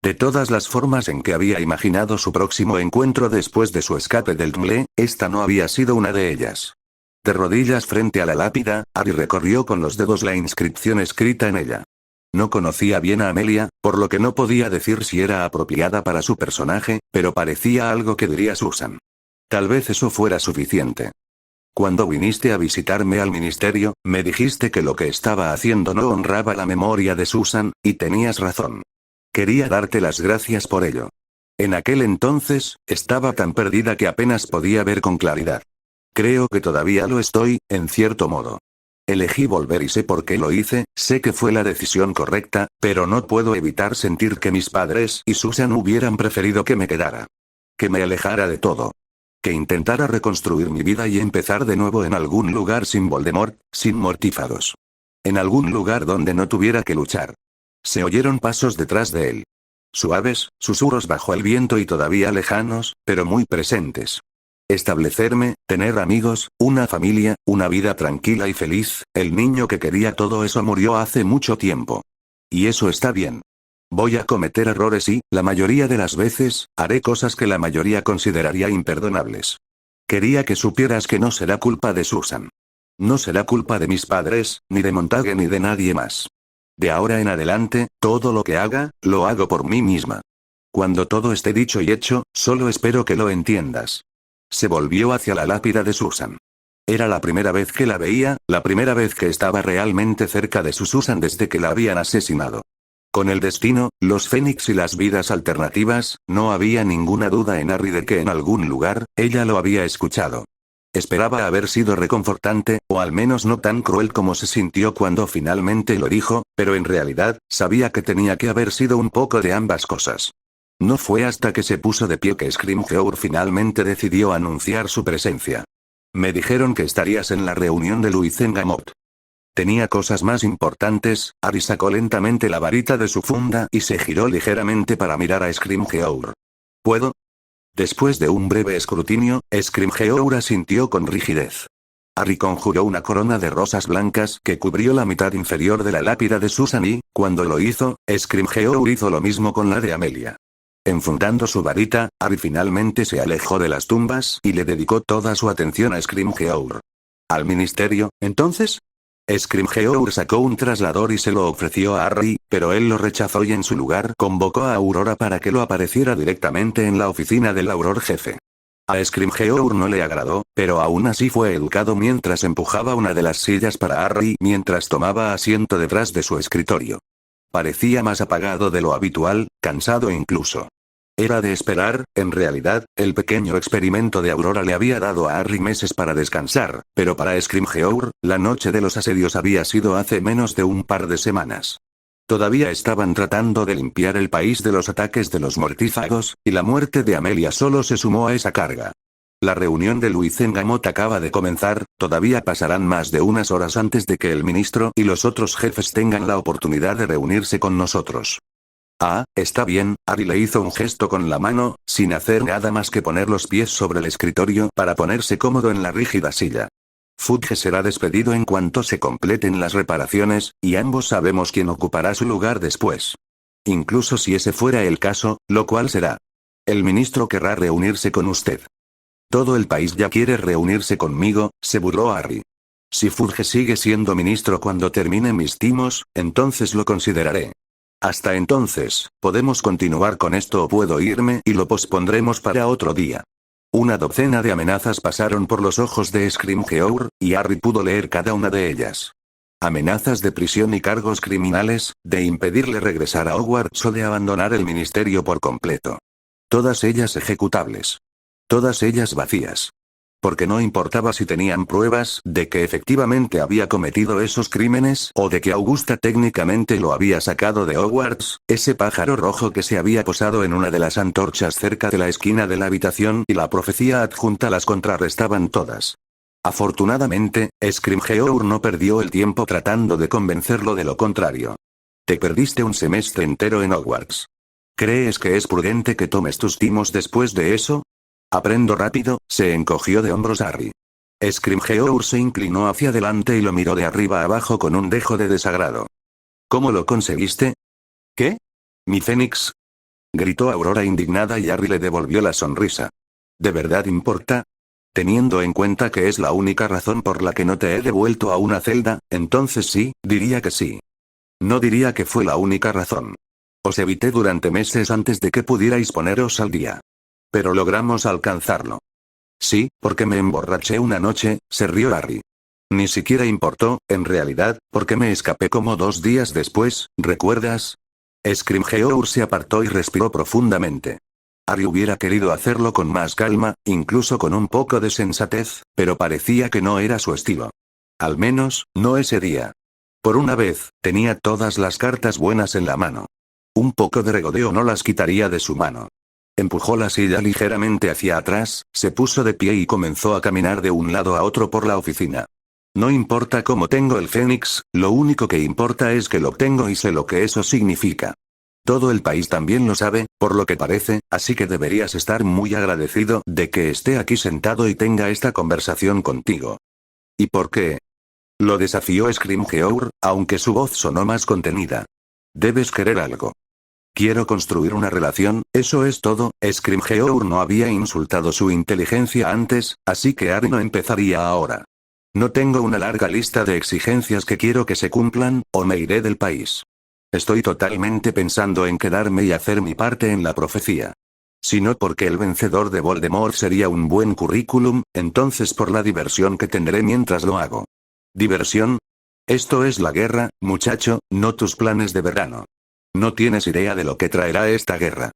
De todas las formas en que había imaginado su próximo encuentro después de su escape del túnel, esta no había sido una de ellas. De rodillas frente a la lápida, Harry recorrió con los dedos la inscripción escrita en ella. No conocía bien a Amelia, por lo que no podía decir si era apropiada para su personaje, pero parecía algo que diría Susan. Tal vez eso fuera suficiente. Cuando viniste a visitarme al ministerio, me dijiste que lo que estaba haciendo no honraba la memoria de Susan, y tenías razón. Quería darte las gracias por ello. En aquel entonces, estaba tan perdida que apenas podía ver con claridad. Creo que todavía lo estoy, en cierto modo. Elegí volver y sé por qué lo hice, sé que fue la decisión correcta, pero no puedo evitar sentir que mis padres y Susan hubieran preferido que me quedara. Que me alejara de todo. Que intentara reconstruir mi vida y empezar de nuevo en algún lugar sin Voldemort, sin mortífagos. En algún lugar donde no tuviera que luchar. Se oyeron pasos detrás de él. Suaves, susurros bajo el viento y todavía lejanos, pero muy presentes. Establecerme, tener amigos, una familia, una vida tranquila y feliz, el niño que quería todo eso murió hace mucho tiempo. Y eso está bien. Voy a cometer errores y, la mayoría de las veces, haré cosas que la mayoría consideraría imperdonables. Quería que supieras que no será culpa de Susan. No será culpa de mis padres, ni de Montague ni de nadie más. De ahora en adelante, todo lo que haga, lo hago por mí misma. Cuando todo esté dicho y hecho, solo espero que lo entiendas. Se volvió hacia la lápida de Susan. Era la primera vez que la veía, la primera vez que estaba realmente cerca de su Susan desde que la habían asesinado. Con el destino, los Fénix y las vidas alternativas, no había ninguna duda en Harry de que en algún lugar, ella lo había escuchado. Esperaba haber sido reconfortante, o al menos no tan cruel como se sintió cuando finalmente lo dijo, pero en realidad, sabía que tenía que haber sido un poco de ambas cosas. No fue hasta que se puso de pie que Scrimgeour finalmente decidió anunciar su presencia. Me dijeron que estarías en la reunión de Luizengamot. Tenía cosas más importantes. Harry sacó lentamente la varita de su funda y se giró ligeramente para mirar a Scrimgeour. ¿Puedo? Después de un breve escrutinio, Scrimgeour asintió con rigidez. Harry conjuró una corona de rosas blancas que cubrió la mitad inferior de la lápida de Susan y, cuando lo hizo, Scrimgeour hizo lo mismo con la de Amelia. Enfundando su varita, Harry finalmente se alejó de las tumbas y le dedicó toda su atención a Scrimgeour. ¿Al ministerio, entonces? Scrimgeour sacó un traslador y se lo ofreció a Harry, pero él lo rechazó y en su lugar convocó a Aurora para que lo apareciera directamente en la oficina del Auror jefe. A Scrimgeour no le agradó, pero aún así fue educado mientras empujaba una de las sillas para Harry mientras tomaba asiento detrás de su escritorio. Parecía más apagado de lo habitual, cansado incluso. Era de esperar, en realidad, el pequeño experimento de Aurora le había dado a Harry meses para descansar, pero para Scrimgeour, la noche de los asedios había sido hace menos de un par de semanas. Todavía estaban tratando de limpiar el país de los ataques de los mortífagos, y la muerte de Amelia solo se sumó a esa carga. La reunión de Luizengamot acaba de comenzar, todavía pasarán más de unas horas antes de que el ministro y los otros jefes tengan la oportunidad de reunirse con nosotros. Ah, está bien. Harry le hizo un gesto con la mano, sin hacer nada más que poner los pies sobre el escritorio para ponerse cómodo en la rígida silla. Fudge será despedido en cuanto se completen las reparaciones, y ambos sabemos quién ocupará su lugar después. Incluso si ese fuera el caso, lo cual será. El ministro querrá reunirse con usted. Todo el país ya quiere reunirse conmigo, se burló Harry. Si Fudge sigue siendo ministro cuando termine mis timos, entonces lo consideraré. Hasta entonces, podemos continuar con esto o puedo irme y lo pospondremos para otro día. Una docena de amenazas pasaron por los ojos de Scrimgeour, y Harry pudo leer cada una de ellas. Amenazas de prisión y cargos criminales, de impedirle regresar a Hogwarts o de abandonar el ministerio por completo. Todas ellas ejecutables. Todas ellas vacías. Porque no importaba si tenían pruebas de que efectivamente había cometido esos crímenes o de que Augusta técnicamente lo había sacado de Hogwarts, ese pájaro rojo que se había posado en una de las antorchas cerca de la esquina de la habitación y la profecía adjunta las contrarrestaban todas. Afortunadamente, Scrimgeour no perdió el tiempo tratando de convencerlo de lo contrario. Te perdiste un semestre entero en Hogwarts. ¿Crees que es prudente que tomes tus timos después de eso? Aprendo rápido, se encogió de hombros Harry. Scrimgeour se inclinó hacia adelante y lo miró de arriba abajo con un dejo de desagrado. ¿Cómo lo conseguiste? ¿Qué? ¿Mi Fénix? Gritó Aurora indignada y Harry le devolvió la sonrisa. ¿De verdad importa? Teniendo en cuenta que es la única razón por la que no te he devuelto a una celda, entonces sí, diría que sí. No diría que fue la única razón. Os evité durante meses antes de que pudierais poneros al día. Pero logramos alcanzarlo. Sí, porque me emborraché una noche, se rió Harry. Ni siquiera importó, en realidad, porque me escapé como 2 días después, ¿recuerdas? Scrimgeour se apartó y respiró profundamente. Harry hubiera querido hacerlo con más calma, incluso con un poco de sensatez, pero parecía que no era su estilo. Al menos, no ese día. Por una vez, tenía todas las cartas buenas en la mano. Un poco de regodeo no las quitaría de su mano. Empujó la silla ligeramente hacia atrás, se puso de pie y comenzó a caminar de un lado a otro por la oficina. No importa cómo tengo el Fénix, lo único que importa es que lo tengo y sé lo que eso significa. Todo el país también lo sabe, por lo que parece, así que deberías estar muy agradecido de que esté aquí sentado y tenga esta conversación contigo. ¿Y por qué? Lo desafió Scrimgeour, aunque su voz sonó más contenida. Debes querer algo. Quiero construir una relación, eso es todo. Scrimgeour no había insultado su inteligencia antes, así que Harry no empezaría ahora. No tengo una larga lista de exigencias que quiero que se cumplan, o me iré del país. Estoy totalmente pensando en quedarme y hacer mi parte en la profecía. Si no porque el vencedor de Voldemort sería un buen currículum, entonces por la diversión que tendré mientras lo hago. ¿Diversión? Esto es la guerra, muchacho, no tus planes de verano. No tienes idea de lo que traerá esta guerra.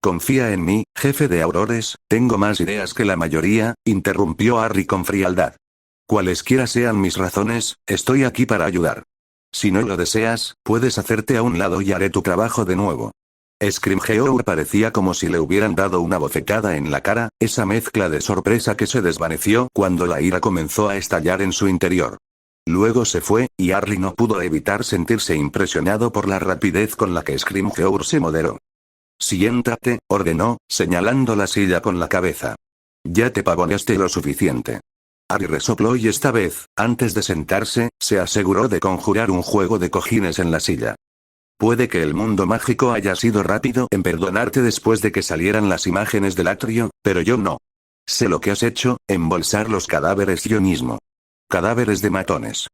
Confía en mí, jefe de Aurores, tengo más ideas que la mayoría, interrumpió Harry con frialdad. Cualesquiera sean mis razones, estoy aquí para ayudar. Si no lo deseas, puedes hacerte a un lado y haré tu trabajo de nuevo. Scrimgeour parecía como si le hubieran dado una bofetada en la cara, esa mezcla de sorpresa que se desvaneció cuando la ira comenzó a estallar en su interior. Luego se fue, y Harry no pudo evitar sentirse impresionado por la rapidez con la que Scrimgeour se moderó. Siéntate, ordenó, señalando la silla con la cabeza. Ya te pavoneaste lo suficiente. Harry resopló y esta vez, antes de sentarse, se aseguró de conjurar un juego de cojines en la silla. Puede que el mundo mágico haya sido rápido en perdonarte después de que salieran las imágenes del atrio, pero yo no. Sé lo que has hecho, embolsar los cadáveres yo mismo. Cadáveres de matones.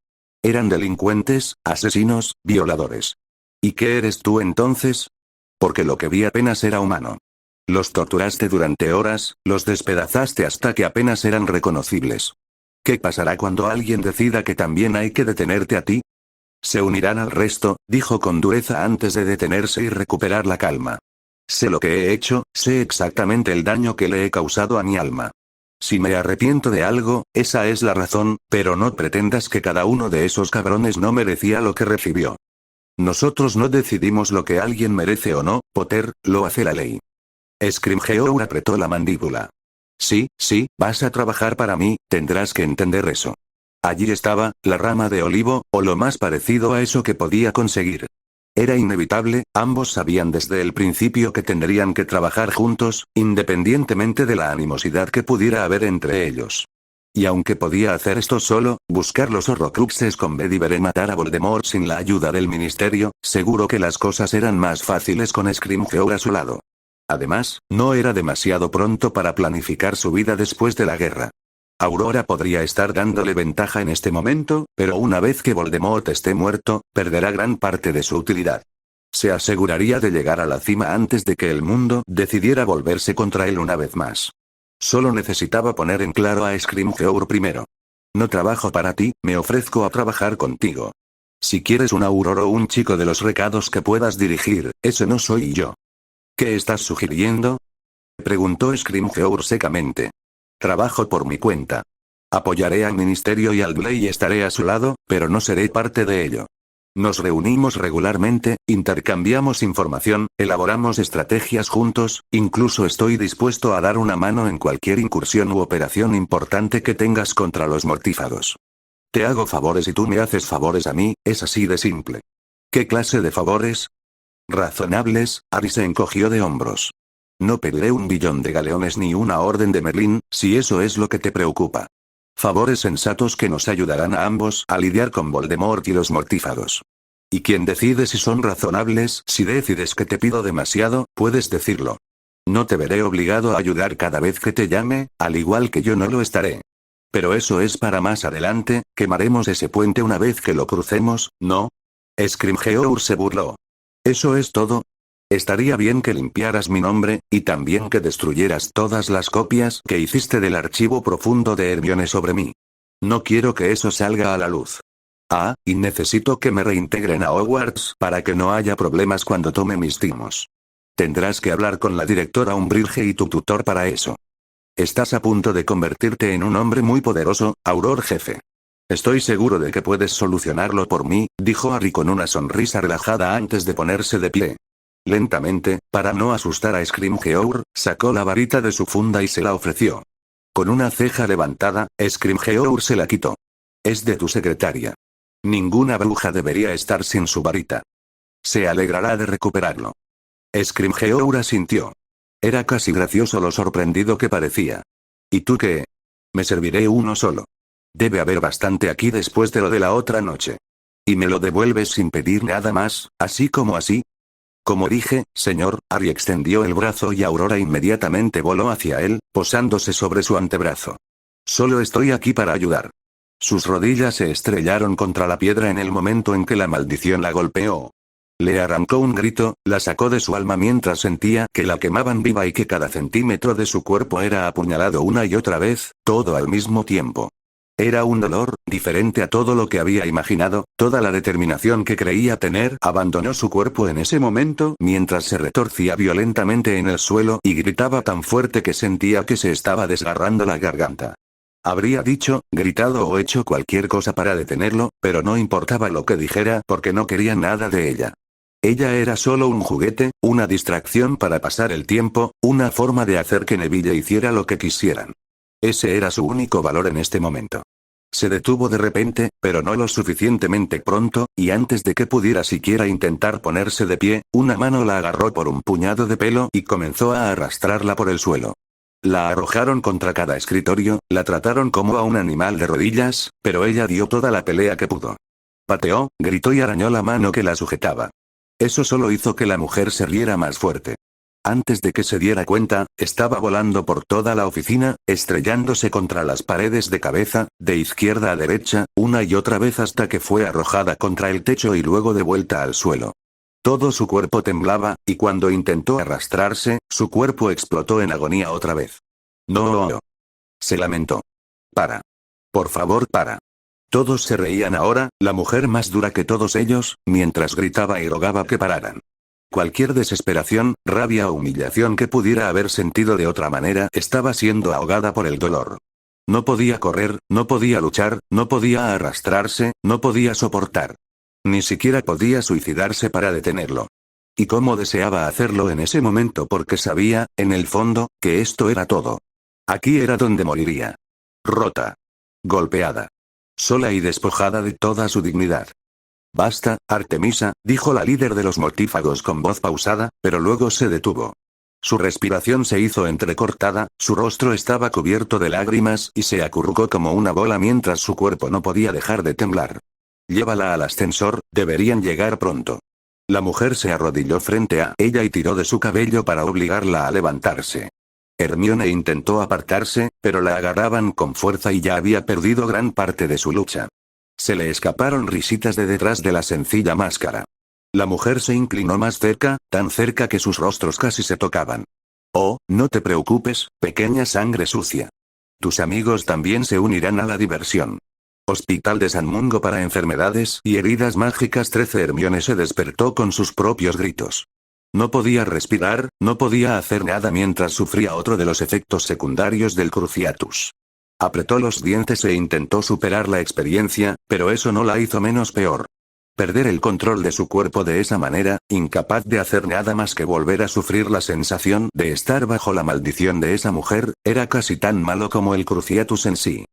Eran delincuentes, asesinos, violadores. ¿Y qué eres tú entonces? Porque lo que vi apenas era humano. Los torturaste durante horas, los despedazaste hasta que apenas eran reconocibles. ¿Qué pasará cuando alguien decida que también hay que detenerte a ti? Se unirán al resto, dijo con dureza antes de detenerse y recuperar la calma. Sé lo que he hecho, sé exactamente el daño que le he causado a mi alma. Si me arrepiento de algo, esa es la razón, pero no pretendas que cada uno de esos cabrones no merecía lo que recibió. Nosotros no decidimos lo que alguien merece o no, Potter, lo hace la ley. Scrimgeour apretó la mandíbula. Sí, vas a trabajar para mí, tendrás que entender eso. Allí estaba, la rama de olivo, o lo más parecido a eso que podía conseguir. Era inevitable, ambos sabían desde el principio que tendrían que trabajar juntos, independientemente de la animosidad que pudiera haber entre ellos. Y aunque podía hacer esto solo, buscar los Horrocruxes con Bedivere y matar a Voldemort sin la ayuda del ministerio, seguro que las cosas eran más fáciles con Scrimgeour a su lado. Además, no era demasiado pronto para planificar su vida después de la guerra. Aurora podría estar dándole ventaja en este momento, pero una vez que Voldemort esté muerto, perderá gran parte de su utilidad. Se aseguraría de llegar a la cima antes de que el mundo decidiera volverse contra él una vez más. Solo necesitaba poner en claro a Scrimgeour primero. No trabajo para ti, me ofrezco a trabajar contigo. Si quieres un auror o un chico de los recados que puedas dirigir, ese no soy yo. ¿Qué estás sugiriendo? Preguntó Scrimgeour secamente. Trabajo por mi cuenta. Apoyaré al ministerio y al Blade y estaré a su lado, pero no seré parte de ello. Nos reunimos regularmente, intercambiamos información, elaboramos estrategias juntos, incluso estoy dispuesto a dar una mano en cualquier incursión u operación importante que tengas contra los mortífagos. Te hago favores y tú me haces favores a mí, es así de simple. ¿Qué clase de favores? Razonables, Ari se encogió de hombros. No pediré 1 billón de galeones ni una orden de Merlín, si eso es lo que te preocupa. Favores sensatos que nos ayudarán a ambos a lidiar con Voldemort y los mortífagos. ¿Y quién decide si son razonables? Si decides que te pido demasiado, puedes decirlo. No te veré obligado a ayudar cada vez que te llame, al igual que yo no lo estaré. Pero eso es para más adelante, quemaremos ese puente una vez que lo crucemos, ¿no? Scrimgeour se burló. ¿Eso es todo? Estaría bien que limpiaras mi nombre, y también que destruyeras todas las copias que hiciste del archivo profundo de Hermione sobre mí. No quiero que eso salga a la luz. Ah, y necesito que me reintegren a Hogwarts para que no haya problemas cuando tome mis timos. Tendrás que hablar con la directora Umbridge y tu tutor para eso. Estás a punto de convertirte en un hombre muy poderoso, Auror Jefe. Estoy seguro de que puedes solucionarlo por mí, dijo Harry con una sonrisa relajada antes de ponerse de pie. Lentamente, para no asustar a Scrimgeour, sacó la varita de su funda y se la ofreció. Con una ceja levantada, Scrimgeour se la quitó. Es de tu secretaria. Ninguna bruja debería estar sin su varita. Se alegrará de recuperarlo. Scrimgeour asintió. Era casi gracioso lo sorprendido que parecía. ¿Y tú qué? Me serviré uno solo. Debe haber bastante aquí después de lo de la otra noche. ¿Y me lo devuelves sin pedir nada más, así como así? Como dije, señor, Harry extendió el brazo y Aurora inmediatamente voló hacia él, posándose sobre su antebrazo. Solo estoy aquí para ayudar. Sus rodillas se estrellaron contra la piedra en el momento en que la maldición la golpeó. Le arrancó un grito, la sacó de su alma mientras sentía que la quemaban viva y que cada centímetro de su cuerpo era apuñalado una y otra vez, todo al mismo tiempo. Era un dolor, diferente a todo lo que había imaginado, toda la determinación que creía tener abandonó su cuerpo en ese momento mientras se retorcía violentamente en el suelo y gritaba tan fuerte que sentía que se estaba desgarrando la garganta. Habría dicho, gritado o hecho cualquier cosa para detenerlo, pero no importaba lo que dijera porque no quería nada de ella. Ella era solo un juguete, una distracción para pasar el tiempo, una forma de hacer que Neville hiciera lo que quisieran. Ese era su único valor en este momento. Se detuvo de repente, pero no lo suficientemente pronto, y antes de que pudiera siquiera intentar ponerse de pie, una mano la agarró por un puñado de pelo y comenzó a arrastrarla por el suelo. La arrojaron contra cada escritorio, la trataron como a un animal de rodillas, pero ella dio toda la pelea que pudo. Pateó, gritó y arañó la mano que la sujetaba. Eso solo hizo que la mujer se riera más fuerte. Antes de que se diera cuenta, estaba volando por toda la oficina, estrellándose contra las paredes de cabeza, de izquierda a derecha, una y otra vez hasta que fue arrojada contra el techo y luego de vuelta al suelo. Todo su cuerpo temblaba, y cuando intentó arrastrarse, su cuerpo explotó en agonía otra vez. No. Se lamentó. Para. Por favor, para. Todos se reían ahora, la mujer más dura que todos ellos, mientras gritaba y rogaba que pararan. Cualquier desesperación, rabia o humillación que pudiera haber sentido de otra manera estaba siendo ahogada por el dolor. No podía correr, no podía luchar, no podía arrastrarse, no podía soportar. Ni siquiera podía suicidarse para detenerlo. Y cómo deseaba hacerlo en ese momento porque sabía, en el fondo, que esto era todo. Aquí era donde moriría. Rota. Golpeada. Sola y despojada de toda su dignidad. Basta, Artemisa, dijo la líder de los mortífagos con voz pausada, pero luego se detuvo. Su respiración se hizo entrecortada, su rostro estaba cubierto de lágrimas y se acurrucó como una bola mientras su cuerpo no podía dejar de temblar. Llévala al ascensor, deberían llegar pronto. La mujer se arrodilló frente a ella y tiró de su cabello para obligarla a levantarse. Hermione intentó apartarse, pero la agarraban con fuerza y ya había perdido gran parte de su lucha. Se le escaparon risitas de detrás de la sencilla máscara. La mujer se inclinó más cerca, tan cerca que sus rostros casi se tocaban. Oh, no te preocupes, pequeña sangre sucia. Tus amigos también se unirán a la diversión. Hospital de San Mungo para enfermedades y heridas mágicas 13. Hermione se despertó con sus propios gritos. No podía respirar, no podía hacer nada mientras sufría otro de los efectos secundarios del Cruciatus. Apretó los dientes e intentó superar la experiencia, pero eso no la hizo menos peor. Perder el control de su cuerpo de esa manera, incapaz de hacer nada más que volver a sufrir la sensación de estar bajo la maldición de esa mujer, era casi tan malo como el Cruciatus en sí.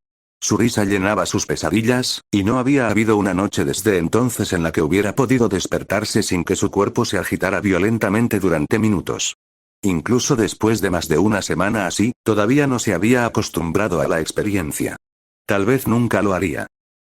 Su risa llenaba sus pesadillas, y no había habido una noche desde entonces en la que hubiera podido despertarse sin que su cuerpo se agitara violentamente durante minutos. Incluso después de más de una semana así, todavía no se había acostumbrado a la experiencia. Tal vez nunca lo haría.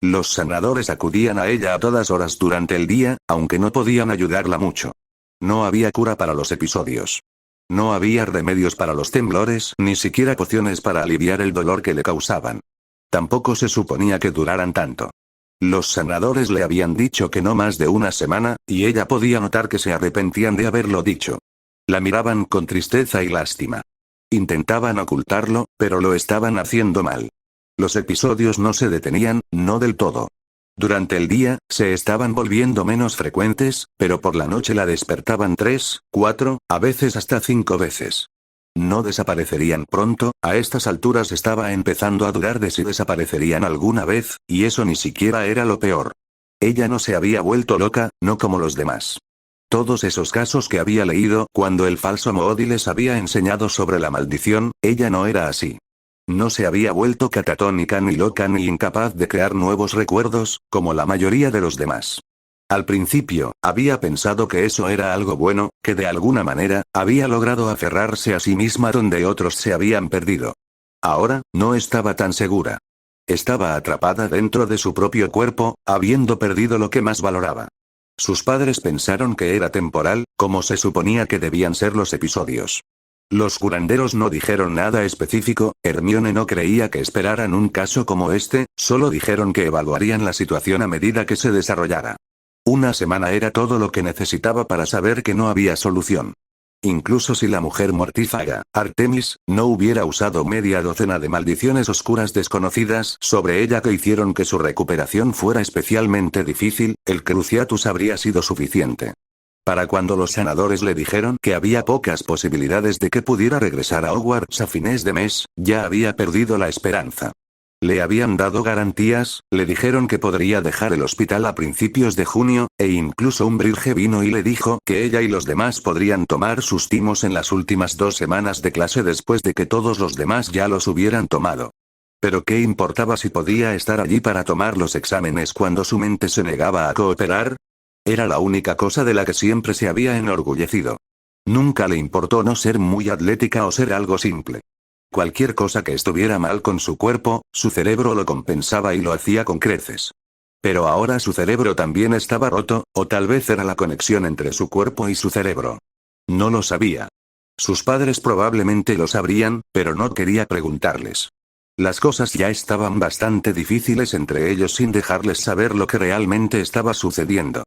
Los sanadores acudían a ella a todas horas durante el día, aunque no podían ayudarla mucho. No había cura para los episodios. No había remedios para los temblores, ni siquiera pociones para aliviar el dolor que le causaban. Tampoco se suponía que duraran tanto. Los sanadores le habían dicho que no más de una semana, y ella podía notar que se arrepentían de haberlo dicho. La miraban con tristeza y lástima. Intentaban ocultarlo, pero lo estaban haciendo mal. Los episodios no se detenían, no del todo. Durante el día, se estaban volviendo menos frecuentes, pero por la noche la despertaban 3, 4, a veces hasta 5 veces. No desaparecerían pronto, a estas alturas estaba empezando a dudar de si desaparecerían alguna vez, y eso ni siquiera era lo peor. Ella no se había vuelto loca, no como los demás. Todos esos casos que había leído cuando el falso Moody les había enseñado sobre la maldición, ella no era así. No se había vuelto catatónica ni loca ni incapaz de crear nuevos recuerdos, como la mayoría de los demás. Al principio, había pensado que eso era algo bueno, que de alguna manera, había logrado aferrarse a sí misma donde otros se habían perdido. Ahora, no estaba tan segura. Estaba atrapada dentro de su propio cuerpo, habiendo perdido lo que más valoraba. Sus padres pensaron que era temporal, como se suponía que debían ser los episodios. Los curanderos no dijeron nada específico, Hermione no creía que esperaran un caso como este, solo dijeron que evaluarían la situación a medida que se desarrollara. Una semana era todo lo que necesitaba para saber que no había solución. Incluso si la mujer mortífaga, Artemis, no hubiera usado media docena de maldiciones oscuras desconocidas sobre ella que hicieron que su recuperación fuera especialmente difícil, el Cruciatus habría sido suficiente. Para cuando los sanadores le dijeron que había pocas posibilidades de que pudiera regresar a Hogwarts a fines de mes, ya había perdido la esperanza. Le habían dado garantías, le dijeron que podría dejar el hospital a principios de junio, e incluso Umbridge vino y le dijo que ella y los demás podrían tomar sus timos en las últimas 2 semanas de clase después de que todos los demás ya los hubieran tomado. Pero ¿qué importaba si podía estar allí para tomar los exámenes cuando su mente se negaba a cooperar? Era la única cosa de la que siempre se había enorgullecido. Nunca le importó no ser muy atlética o ser algo simple. Cualquier cosa que estuviera mal con su cuerpo, su cerebro lo compensaba y lo hacía con creces. Pero ahora su cerebro también estaba roto, o tal vez era la conexión entre su cuerpo y su cerebro. No lo sabía. Sus padres probablemente lo sabrían, pero no quería preguntarles. Las cosas ya estaban bastante difíciles entre ellos sin dejarles saber lo que realmente estaba sucediendo.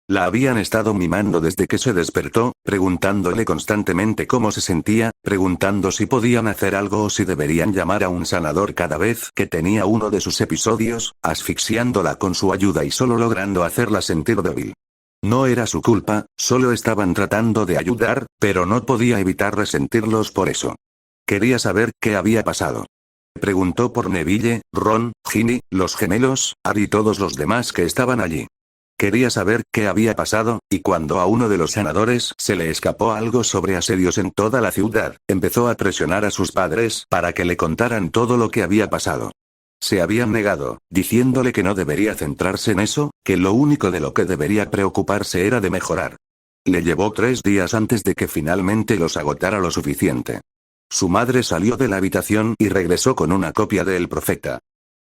La habían estado mimando desde que se despertó, preguntándole constantemente cómo se sentía, preguntando si podían hacer algo o si deberían llamar a un sanador cada vez que tenía uno de sus episodios, asfixiándola con su ayuda y solo logrando hacerla sentir débil. No era su culpa, solo estaban tratando de ayudar, pero no podía evitar resentirlos por eso. Quería saber qué había pasado. Preguntó por Neville, Ron, Ginny, los gemelos, Harry y todos los demás que estaban allí. Quería saber qué había pasado, y cuando a uno de los sanadores se le escapó algo sobre asedios en toda la ciudad, empezó a presionar a sus padres para que le contaran todo lo que había pasado. Se habían negado, diciéndole que no debería centrarse en eso, que lo único de lo que debería preocuparse era de mejorar. Le llevó 3 días antes de que finalmente los agotara lo suficiente. Su madre salió de la habitación y regresó con una copia de El Profeta.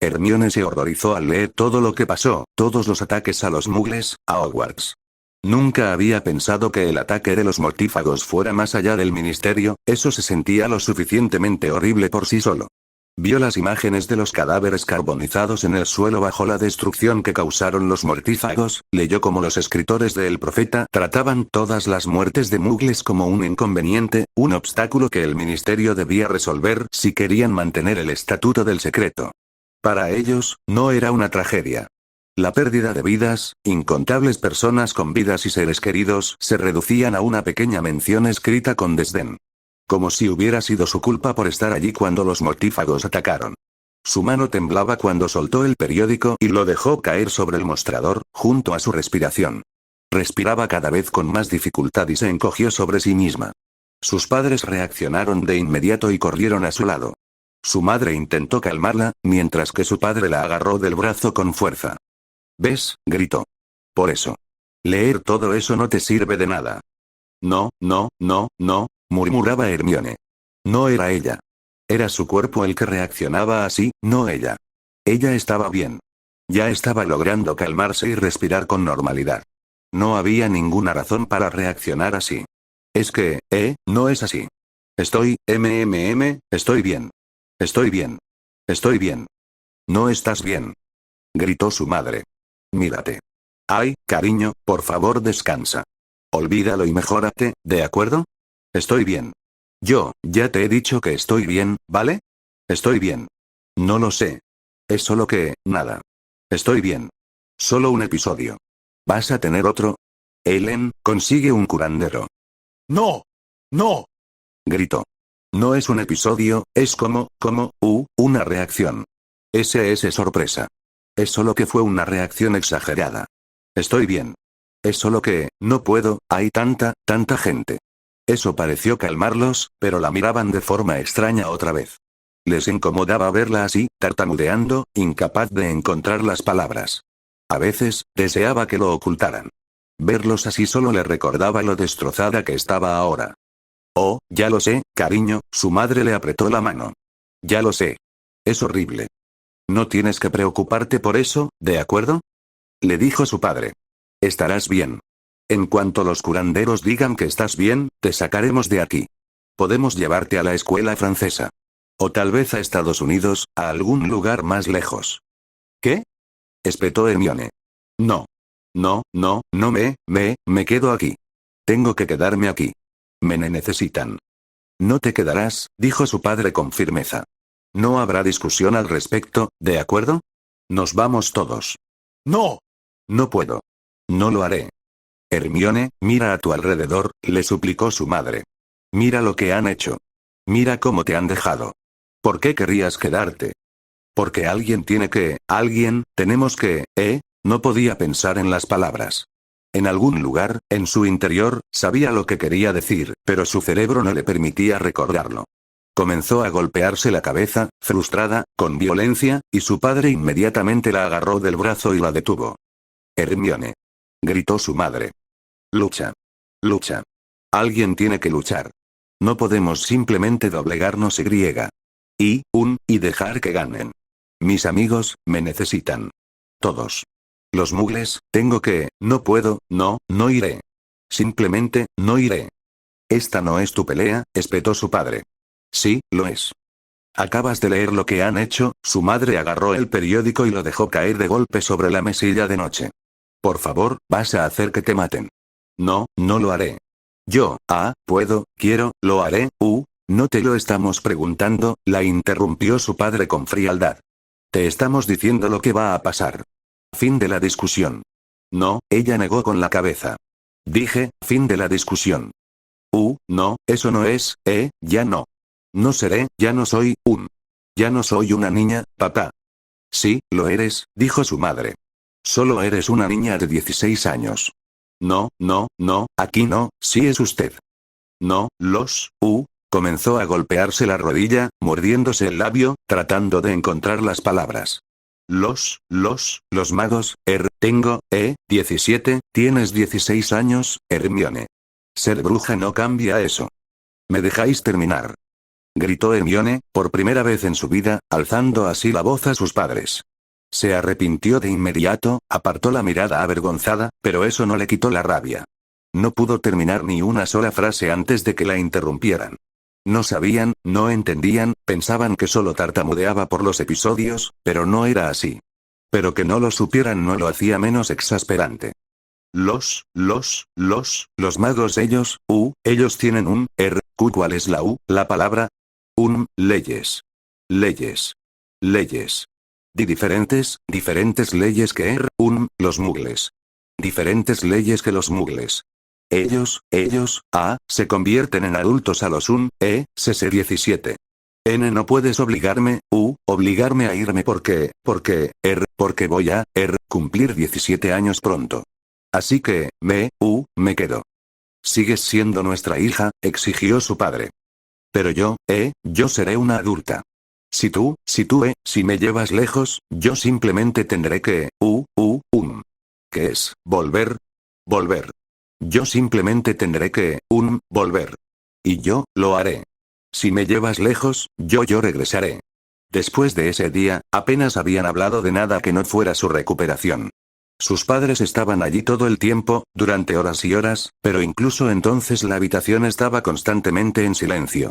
Hermione se horrorizó al leer todo lo que pasó, todos los ataques a los muggles, a Hogwarts. Nunca había pensado que el ataque de los mortífagos fuera más allá del ministerio, eso se sentía lo suficientemente horrible por sí solo. Vio las imágenes de los cadáveres carbonizados en el suelo bajo la destrucción que causaron los mortífagos, leyó cómo los escritores de El Profeta trataban todas las muertes de Mugles como un inconveniente, un obstáculo que el ministerio debía resolver si querían mantener el estatuto del secreto. Para ellos, no era una tragedia. La pérdida de vidas, incontables personas con vidas y seres queridos, se reducían a una pequeña mención escrita con desdén. Como si hubiera sido su culpa por estar allí cuando los mortífagos atacaron. Su mano temblaba cuando soltó el periódico y lo dejó caer sobre el mostrador, junto a su respiración. Respiraba cada vez con más dificultad y se encogió sobre sí misma. Sus padres reaccionaron de inmediato y corrieron a su lado. Su madre intentó calmarla, mientras que su padre la agarró del brazo con fuerza. «¿Ves?», gritó. «Por eso. Leer todo eso no te sirve de nada». «No, no, no, no», murmuraba Hermione. No era ella. Era su cuerpo el que reaccionaba así, no ella. Ella estaba bien. Ya estaba logrando calmarse y respirar con normalidad. No había ninguna razón para reaccionar así. Es que, no es así. Estoy bien. Estoy bien. Estoy bien. No estás bien. Gritó su madre. Mírate. Ay, cariño, por favor descansa. Olvídalo y mejórate, ¿de acuerdo? Estoy bien. Yo, ya te he dicho que estoy bien, ¿vale? Estoy bien. No lo sé. Es solo que, nada. Estoy bien. Solo un episodio. ¿Vas a tener otro? Ellen, consigue un curandero. ¡No! ¡No! Gritó. No es un episodio, es una reacción. Ese es sorpresa. Es solo que fue una reacción exagerada. Estoy bien. Es solo que, no puedo, hay tanta gente. Eso pareció calmarlos, pero la miraban de forma extraña otra vez. Les incomodaba verla así, tartamudeando, incapaz de encontrar las palabras. A veces, deseaba que lo ocultaran. Verlos así solo le recordaba lo destrozada que estaba ahora. Oh, ya lo sé, cariño, su madre le apretó la mano. Ya lo sé. Es horrible. No tienes que preocuparte por eso, ¿de acuerdo? Le dijo su padre. Estarás bien. En cuanto los curanderos digan que estás bien, te sacaremos de aquí. Podemos llevarte a la escuela francesa. O tal vez a Estados Unidos, a algún lugar más lejos. ¿Qué? Espetó Hermione. No. No, me quedo aquí. Tengo que quedarme aquí. Me necesitan. No te quedarás, dijo su padre con firmeza. No habrá discusión al respecto, ¿de acuerdo? Nos vamos todos. ¡No! No puedo. No lo haré. Hermione, mira a tu alrededor, le suplicó su madre. Mira lo que han hecho. Mira cómo te han dejado. ¿Por qué querrías quedarte? Porque tenemos que, no podía pensar en las palabras. En algún lugar, en su interior, sabía lo que quería decir, pero su cerebro no le permitía recordarlo. Comenzó a golpearse la cabeza, frustrada, con violencia, y su padre inmediatamente la agarró del brazo y la detuvo. Hermione. Gritó su madre. Lucha. Lucha. Alguien tiene que luchar. No podemos simplemente doblegarnos y dejar que ganen. Mis amigos, me necesitan. Todos. Los Mugles, no puedo, no iré. Simplemente, no iré. Esta no es tu pelea, espetó su padre. Sí, lo es. Acabas de leer lo que han hecho, su madre agarró el periódico y lo dejó caer de golpe sobre la mesilla de noche. Por favor, vas a hacer que te maten. No, no lo haré. Yo, puedo, quiero, lo haré, no te lo estamos preguntando, la interrumpió su padre con frialdad. Te estamos diciendo lo que va a pasar. Fin de la discusión. No, ella negó con la cabeza. Dije, fin de la discusión. No, eso no es, ya no. No seré, ya no soy una niña, papá. Sí, lo eres, dijo su madre. Solo eres una niña de 16 años. No, aquí no, sí es usted. No, comenzó a golpearse la rodilla, mordiéndose el labio, tratando de encontrar las palabras. Los magos, tengo, 17, tienes 16 años, Hermione. Ser bruja no cambia eso. ¿Me dejáis terminar? Gritó Hermione, por primera vez en su vida, alzando así la voz a sus padres. Se arrepintió de inmediato, apartó la mirada avergonzada, pero eso no le quitó la rabia. No pudo terminar ni una sola frase antes de que la interrumpieran. No sabían, no entendían, pensaban que solo tartamudeaba por los episodios, pero no era así. Pero que no lo supieran no lo hacía menos exasperante. Los magos ellos tienen un, ¿cuál es la U, la palabra? Leyes. Leyes. Leyes. Diferentes leyes que los mugles. Diferentes leyes que los mugles. Ellos, se convierten en adultos a los cc 17. No puedes obligarme, obligarme a irme porque voy a, cumplir 17 años pronto. Así que, me quedo. Sigues siendo nuestra hija, exigió su padre. Pero yo seré una adulta. Si me llevas lejos, yo simplemente tendré que, ¿qué es, volver? Volver. Yo simplemente tendré que, volver. Y yo, lo haré. Si me llevas lejos, yo regresaré. Después de ese día, apenas habían hablado de nada que no fuera su recuperación. Sus padres estaban allí todo el tiempo, durante horas y horas, pero incluso entonces la habitación estaba constantemente en silencio.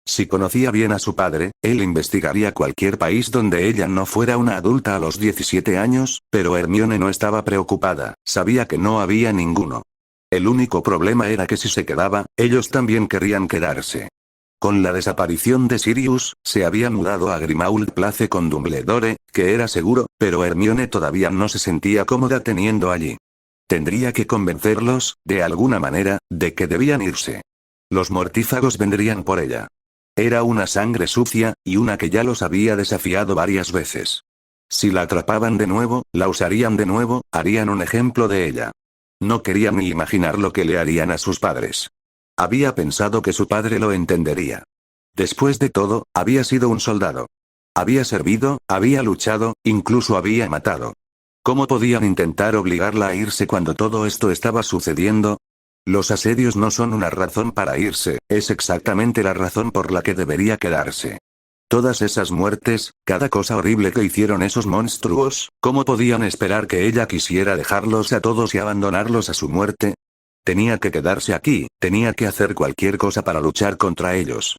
Si conocía bien a su padre, él investigaría cualquier país donde ella no fuera una adulta a los 17 años, pero Hermione no estaba preocupada, sabía que no había ninguno. El único problema era que si se quedaba, ellos también querrían quedarse. Con la desaparición de Sirius, se había mudado a Grimmauld Place con Dumbledore, que era seguro, pero Hermione todavía no se sentía cómoda teniendo allí. Tendría que convencerlos, de alguna manera, de que debían irse. Los mortífagos vendrían por ella. Era una sangre sucia, y una que ya los había desafiado varias veces. Si la atrapaban de nuevo, la usarían de nuevo, harían un ejemplo de ella. No quería ni imaginar lo que le harían a sus padres. Había pensado que su padre lo entendería. Después de todo, había sido un soldado. Había servido, había luchado, incluso había matado. ¿Cómo podían intentar obligarla a irse cuando todo esto estaba sucediendo? Los asedios no son una razón para irse, es exactamente la razón por la que debería quedarse. Todas esas muertes, cada cosa horrible que hicieron esos monstruos, ¿cómo podían esperar que ella quisiera dejarlos a todos y abandonarlos a su muerte? Tenía que quedarse aquí, tenía que hacer cualquier cosa para luchar contra ellos.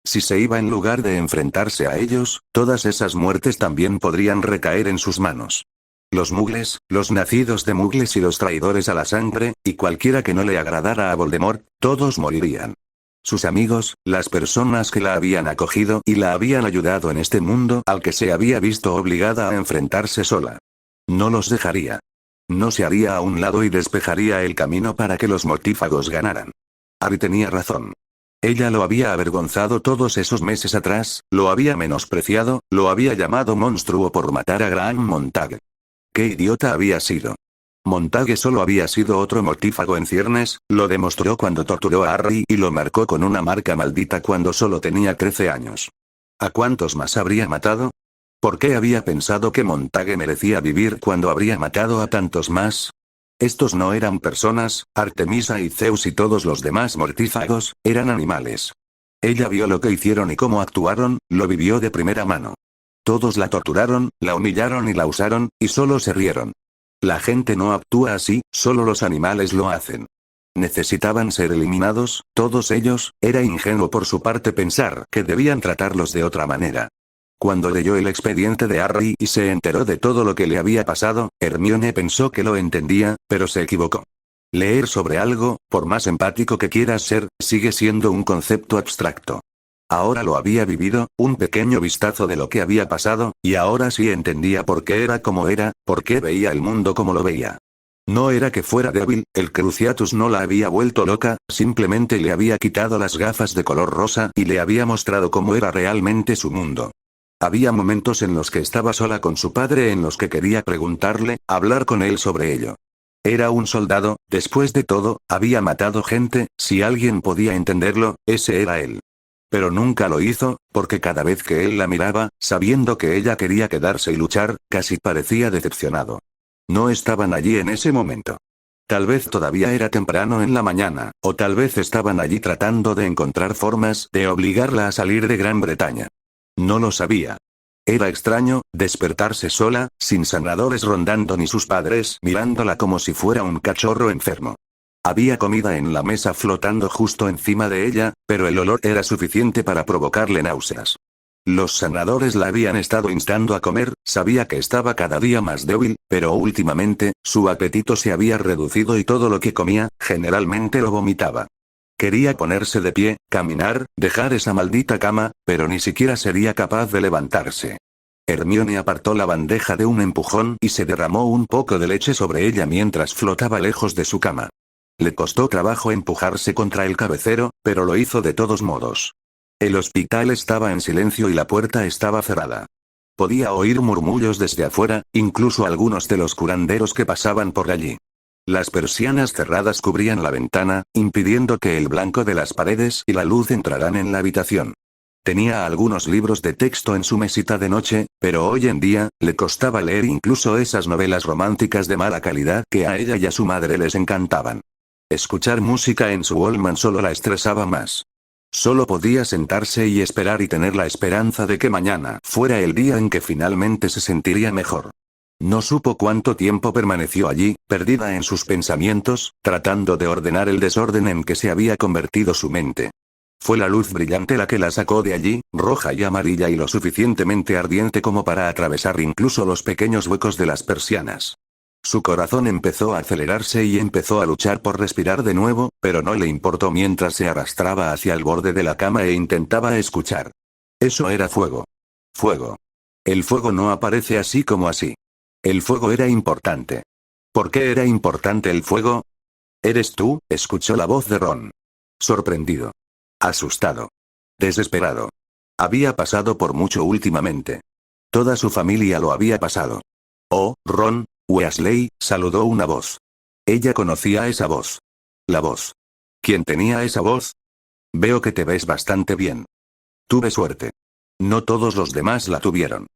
Si se iba en lugar de enfrentarse a ellos, todas esas muertes también podrían recaer en sus manos. Los mugles, los nacidos de mugles y los traidores a la sangre, y cualquiera que no le agradara a Voldemort, todos morirían. Sus amigos, las personas que la habían acogido y la habían ayudado en este mundo al que se había visto obligada a enfrentarse sola. No los dejaría. No se haría a un lado y despejaría el camino para que los mortífagos ganaran. Harry tenía razón. Ella lo había avergonzado todos esos meses atrás, lo había menospreciado, lo había llamado monstruo por matar a Graham Montague. ¡Qué idiota había sido! Montague solo había sido otro mortífago en ciernes, lo demostró cuando torturó a Harry y lo marcó con una marca maldita cuando solo tenía 13 años. ¿A cuántos más habría matado? ¿Por qué había pensado que Montague merecía vivir cuando habría matado a tantos más? Estos no eran personas, Artemisa y Zeus y todos los demás mortífagos, eran animales. Ella vio lo que hicieron y cómo actuaron, lo vivió de primera mano. Todos la torturaron, la humillaron y la usaron, y solo se rieron. La gente no actúa así, solo los animales lo hacen. Necesitaban ser eliminados, todos ellos, era ingenuo por su parte pensar que debían tratarlos de otra manera. Cuando leyó el expediente de Harry y se enteró de todo lo que le había pasado, Hermione pensó que lo entendía, pero se equivocó. Leer sobre algo, por más empático que quieras ser, sigue siendo un concepto abstracto. Ahora lo había vivido, un pequeño vistazo de lo que había pasado, y ahora sí entendía por qué era como era, por qué veía el mundo como lo veía. No era que fuera débil, el Cruciatus no la había vuelto loca, simplemente le había quitado las gafas de color rosa y le había mostrado cómo era realmente su mundo. Había momentos en los que estaba sola con su padre en los que quería preguntarle, hablar con él sobre ello. Era un soldado, después de todo, había matado gente, si alguien podía entenderlo, ese era él. Pero nunca lo hizo, porque cada vez que él la miraba, sabiendo que ella quería quedarse y luchar, casi parecía decepcionado. No estaban allí en ese momento. Tal vez todavía era temprano en la mañana, o tal vez estaban allí tratando de encontrar formas de obligarla a salir de Gran Bretaña. No lo sabía. Era extraño, despertarse sola, sin sanadores rondando ni sus padres mirándola como si fuera un cachorro enfermo. Había comida en la mesa flotando justo encima de ella, pero el olor era suficiente para provocarle náuseas. Los sanadores la habían estado instando a comer, sabía que estaba cada día más débil, pero últimamente, su apetito se había reducido y todo lo que comía, generalmente lo vomitaba. Quería ponerse de pie, caminar, dejar esa maldita cama, pero ni siquiera sería capaz de levantarse. Hermione apartó la bandeja de un empujón y se derramó un poco de leche sobre ella mientras flotaba lejos de su cama. Le costó trabajo empujarse contra el cabecero, pero lo hizo de todos modos. El hospital estaba en silencio y la puerta estaba cerrada. Podía oír murmullos desde afuera, incluso algunos de los curanderos que pasaban por allí. Las persianas cerradas cubrían la ventana, impidiendo que el blanco de las paredes y la luz entraran en la habitación. Tenía algunos libros de texto en su mesita de noche, pero hoy en día, le costaba leer incluso esas novelas románticas de mala calidad que a ella y a su madre les encantaban. Escuchar música en su Walkman solo la estresaba más. Solo podía sentarse y esperar y tener la esperanza de que mañana fuera el día en que finalmente se sentiría mejor. No supo cuánto tiempo permaneció allí, perdida en sus pensamientos, tratando de ordenar el desorden en que se había convertido su mente. Fue la luz brillante la que la sacó de allí, roja y amarilla y lo suficientemente ardiente como para atravesar incluso los pequeños huecos de las persianas. Su corazón empezó a acelerarse y empezó a luchar por respirar de nuevo, pero no le importó mientras se arrastraba hacia el borde de la cama e intentaba escuchar. Eso era fuego. Fuego. El fuego no aparece así como así. El fuego era importante. ¿Por qué era importante el fuego? ¿Eres tú?, escuchó la voz de Ron. Sorprendido. Asustado. Desesperado. Había pasado por mucho últimamente. Toda su familia lo había pasado. Oh, Ron, Weasley, saludó una voz. Ella conocía esa voz. La voz. ¿Quién tenía esa voz? Veo que te ves bastante bien. Tuve suerte. No todos los demás la tuvieron.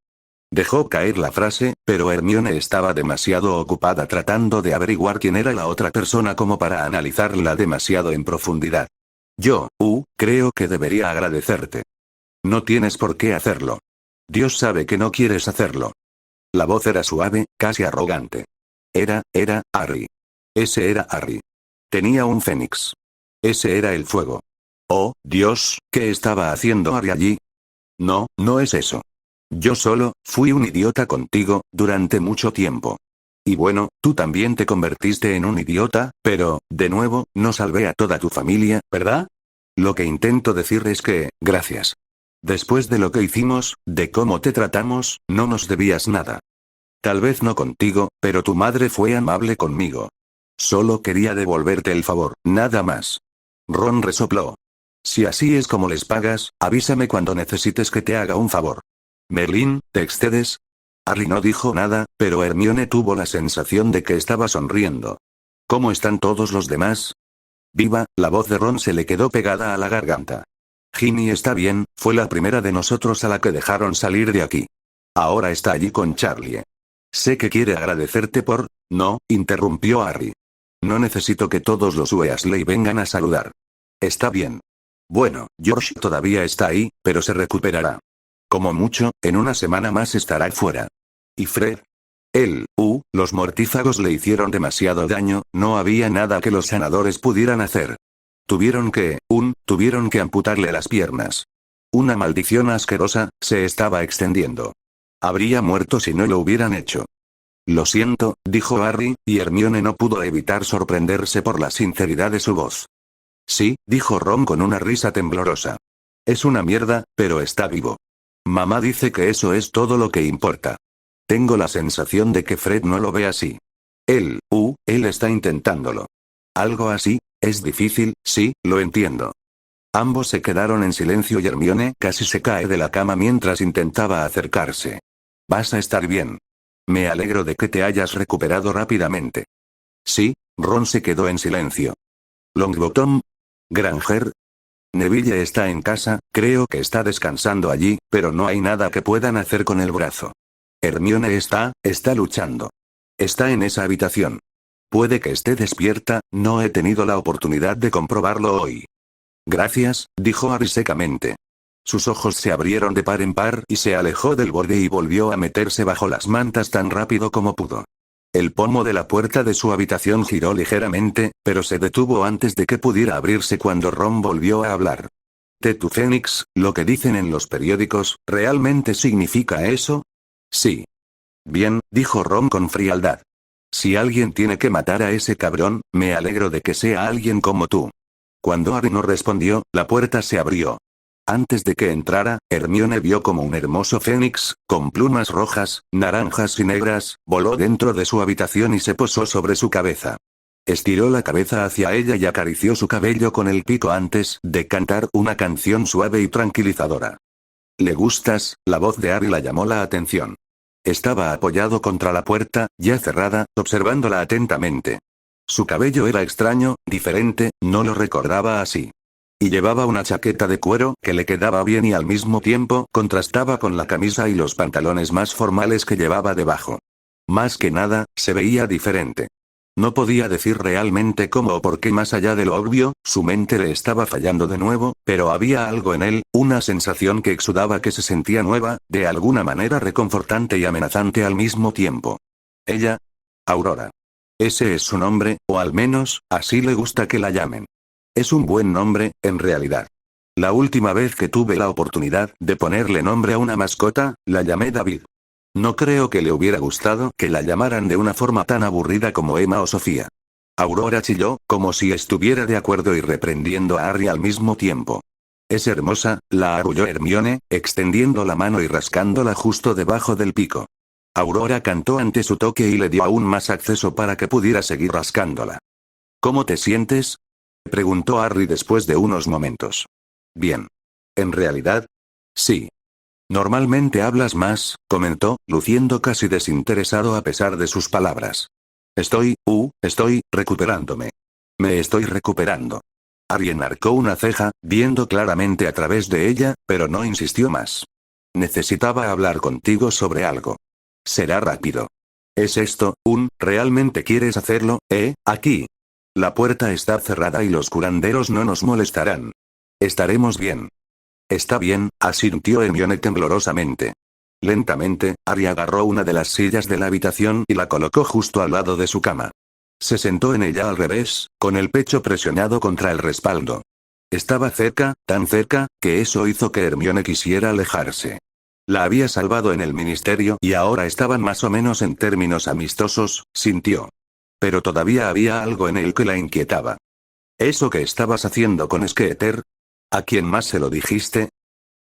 Dejó caer la frase, pero Hermione estaba demasiado ocupada tratando de averiguar quién era la otra persona como para analizarla demasiado en profundidad. Yo, creo que debería agradecerte. No tienes por qué hacerlo. Dios sabe que no quieres hacerlo. La voz era suave, casi arrogante. Era Harry. Ese era Harry. Tenía un fénix. Ese era el fuego. Oh, Dios, ¿qué estaba haciendo Harry allí? No, no es eso. Yo solo, fui un idiota contigo, durante mucho tiempo. Y bueno, tú también te convertiste en un idiota, pero, de nuevo, no salvé a toda tu familia, ¿verdad? Lo que intento decir es que, gracias. Después de lo que hicimos, de cómo te tratamos, no nos debías nada. Tal vez no contigo, pero tu madre fue amable conmigo. Solo quería devolverte el favor, nada más. Ron resopló. Si así es como les pagas, avísame cuando necesites que te haga un favor. Merlín, ¿te excedes? Harry no dijo nada, pero Hermione tuvo la sensación de que estaba sonriendo. ¿Cómo están todos los demás? Viva, la voz de Ron se le quedó pegada a la garganta. Ginny está bien, fue la primera de nosotros a la que dejaron salir de aquí. Ahora está allí con Charlie. Sé que quiere agradecerte por... No, interrumpió Harry. No necesito que todos los Weasley vengan a saludar. Está bien. Bueno, George todavía está ahí, pero se recuperará. Como mucho, en una semana más estará fuera. ¿Y Fred? Los mortífagos le hicieron demasiado daño, no había nada que los sanadores pudieran hacer. Tuvieron que amputarle las piernas. Una maldición asquerosa, se estaba extendiendo. Habría muerto si no lo hubieran hecho. Lo siento, dijo Harry, y Hermione no pudo evitar sorprenderse por la sinceridad de su voz. Sí, dijo Ron con una risa temblorosa. Es una mierda, pero está vivo. Mamá dice que eso es todo lo que importa. Tengo la sensación de que Fred no lo ve así. Él está intentándolo. Algo así, es difícil, sí, lo entiendo. Ambos se quedaron en silencio y Hermione casi se cae de la cama mientras intentaba acercarse. Vas a estar bien. Me alegro de que te hayas recuperado rápidamente. Sí, Ron se quedó en silencio. Longbottom. Granger. Neville está en casa, creo que está descansando allí, pero no hay nada que puedan hacer con el brazo. Hermione está luchando. Está en esa habitación. Puede que esté despierta, no he tenido la oportunidad de comprobarlo hoy. Gracias, dijo Harry secamente. Sus ojos se abrieron de par en par y se alejó del borde y volvió a meterse bajo las mantas tan rápido como pudo. El pomo de la puerta de su habitación giró ligeramente, pero se detuvo antes de que pudiera abrirse cuando Ron volvió a hablar. ¿Tu Fénix, lo que dicen en los periódicos, realmente significa eso? Sí. Bien, dijo Ron con frialdad. Si alguien tiene que matar a ese cabrón, me alegro de que sea alguien como tú. Cuando Harry no respondió, la puerta se abrió. Antes de que entrara, Hermione vio como un hermoso fénix, con plumas rojas, naranjas y negras, voló dentro de su habitación y se posó sobre su cabeza. Estiró la cabeza hacia ella y acarició su cabello con el pico antes de cantar una canción suave y tranquilizadora. ¿Le gustas? La voz de Harry la llamó la atención. Estaba apoyado contra la puerta, ya cerrada, observándola atentamente. Su cabello era extraño, diferente, no lo recordaba así. Y llevaba una chaqueta de cuero que le quedaba bien y al mismo tiempo contrastaba con la camisa y los pantalones más formales que llevaba debajo. Más que nada, se veía diferente. No podía decir realmente cómo o por qué más allá de lo obvio, su mente le estaba fallando de nuevo, pero había algo en él, una sensación que exudaba que se sentía nueva, de alguna manera reconfortante y amenazante al mismo tiempo. Ella. Aurora. Ese es su nombre, o al menos, así le gusta que la llamen. Es un buen nombre, en realidad. La última vez que tuve la oportunidad de ponerle nombre a una mascota, la llamé David. No creo que le hubiera gustado que la llamaran de una forma tan aburrida como Emma o Sofía. Aurora chilló, como si estuviera de acuerdo y reprendiendo a Harry al mismo tiempo. Es hermosa, la arrulló Hermione, extendiendo la mano y rascándola justo debajo del pico. Aurora cantó ante su toque y le dio aún más acceso para que pudiera seguir rascándola. ¿Cómo te sientes?, preguntó Harry después de unos momentos. Bien. ¿En realidad? Sí. Normalmente hablas más, comentó, luciendo casi desinteresado a pesar de sus palabras. Estoy recuperándome. Me estoy recuperando. Harry enarcó una ceja, viendo claramente a través de ella, pero no insistió más. Necesitaba hablar contigo sobre algo. Será rápido. ¿Es esto, realmente quieres hacerlo, aquí? La puerta está cerrada y los curanderos no nos molestarán. Estaremos bien. Está bien, asintió Hermione temblorosamente. Lentamente, Harry agarró una de las sillas de la habitación y la colocó justo al lado de su cama. Se sentó en ella al revés, con el pecho presionado contra el respaldo. Estaba cerca, tan cerca, que eso hizo que Hermione quisiera alejarse. La había salvado en el ministerio y ahora estaban más o menos en términos amistosos, sintió. Pero todavía había algo en él que la inquietaba. ¿Eso que estabas haciendo con Skeeter? ¿A quién más se lo dijiste?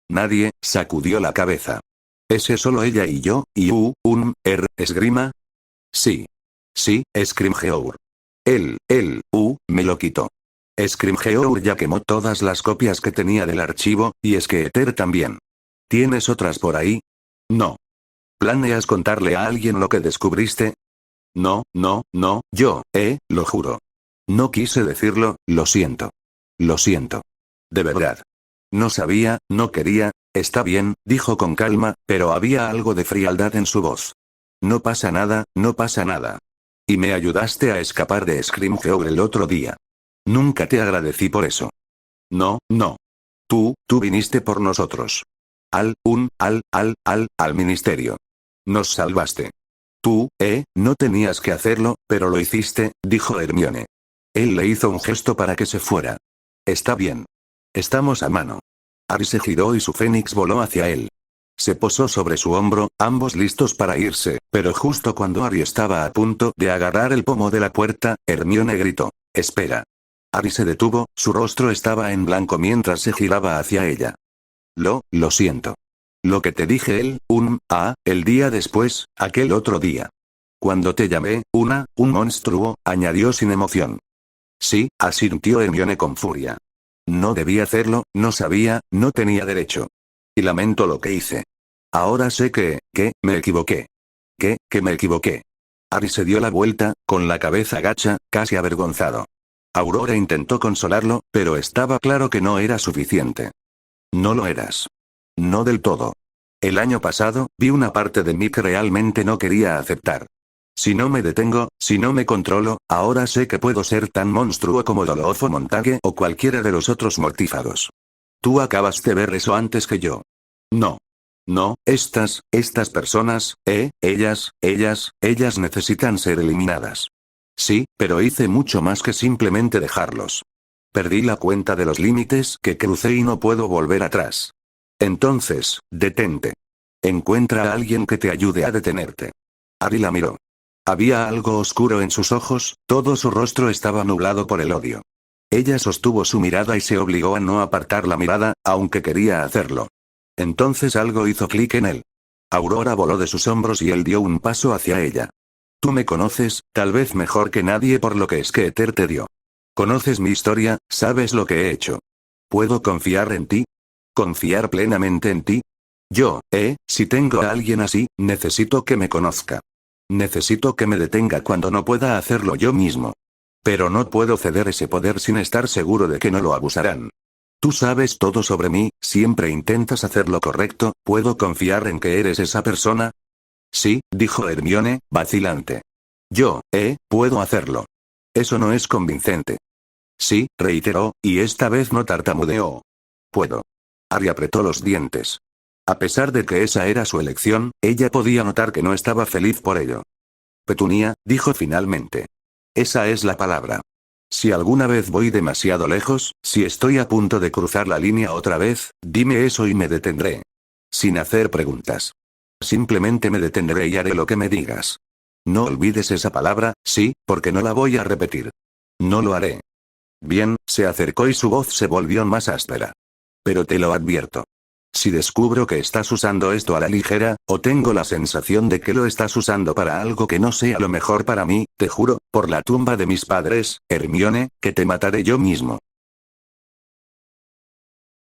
Nadie, sacudió la cabeza. ¿Ese solo ella y yo, y esgrima? Sí. Sí, Scrimgeour. Me lo quitó. Scrimgeour ya quemó todas las copias que tenía del archivo, y Skeeter también. ¿Tienes otras por ahí? No. ¿Planeas contarle a alguien lo que descubriste? No, lo juro. No quise decirlo, lo siento. Lo siento. De verdad. No sabía, no quería, está bien, dijo con calma, pero había algo de frialdad en su voz. No pasa nada, no pasa nada. Y me ayudaste a escapar de Scrimgeour el otro día. Nunca te agradecí por eso. No. Tú viniste por nosotros. Al ministerio. Nos salvaste. Tú, no tenías que hacerlo, pero lo hiciste, dijo Hermione. Él le hizo un gesto para que se fuera. Está bien. Estamos a mano. Harry se giró y su fénix voló hacia él. Se posó sobre su hombro, ambos listos para irse, pero justo cuando Harry estaba a punto de agarrar el pomo de la puerta, Hermione gritó. Espera. Harry se detuvo, su rostro estaba en blanco mientras se giraba hacia ella. Lo siento. Lo que te dije el día después, aquel otro día. Cuando te llamé, un monstruo, añadió sin emoción. Sí, asintió Hermione con furia. No debí hacerlo, no sabía, no tenía derecho. Y lamento lo que hice. Ahora sé que me equivoqué. Que me equivoqué. Harry se dio la vuelta, con la cabeza gacha, casi avergonzado. Aurora intentó consolarlo, pero estaba claro que no era suficiente. No lo eras. No del todo. El año pasado, vi una parte de mí que realmente no quería aceptar. Si no me detengo, si no me controlo, ahora sé que puedo ser tan monstruo como Dolofo Montague o cualquiera de los otros mortífagos. Tú acabas de ver eso antes que yo. No. No, estas personas, ellas necesitan ser eliminadas. Sí, pero hice mucho más que simplemente dejarlos. Perdí la cuenta de los límites que crucé y no puedo volver atrás. Entonces, detente. Encuentra a alguien que te ayude a detenerte. Ari la miró. Había algo oscuro en sus ojos, todo su rostro estaba nublado por el odio. Ella sostuvo su mirada y se obligó a no apartar la mirada, aunque quería hacerlo. Entonces algo hizo clic en él. Aurora voló de sus hombros y él dio un paso hacia ella. Tú me conoces, tal vez mejor que nadie por lo que Skeeter te dio. Conoces mi historia, sabes lo que he hecho. ¿Puedo confiar en ti? ¿Confiar plenamente en ti? Yo, si tengo a alguien así, necesito que me conozca. Necesito que me detenga cuando no pueda hacerlo yo mismo. Pero no puedo ceder ese poder sin estar seguro de que no lo abusarán. Tú sabes todo sobre mí, siempre intentas hacer lo correcto, ¿puedo confiar en que eres esa persona? Sí, dijo Hermione, vacilante. Yo, puedo hacerlo. Eso no es convincente. Sí, reiteró, y esta vez no tartamudeó. Puedo. Harry apretó los dientes. A pesar de que esa era su elección, ella podía notar que no estaba feliz por ello. Petunia, dijo finalmente. Esa es la palabra. Si alguna vez voy demasiado lejos, si estoy a punto de cruzar la línea otra vez, dime eso y me detendré. Sin hacer preguntas. Simplemente me detendré y haré lo que me digas. No olvides esa palabra, sí, porque no la voy a repetir. No lo haré. Bien, se acercó y su voz se volvió más áspera. Pero te lo advierto. Si descubro que estás usando esto a la ligera, o tengo la sensación de que lo estás usando para algo que no sea lo mejor para mí, te juro, por la tumba de mis padres, Hermione, que te mataré yo mismo.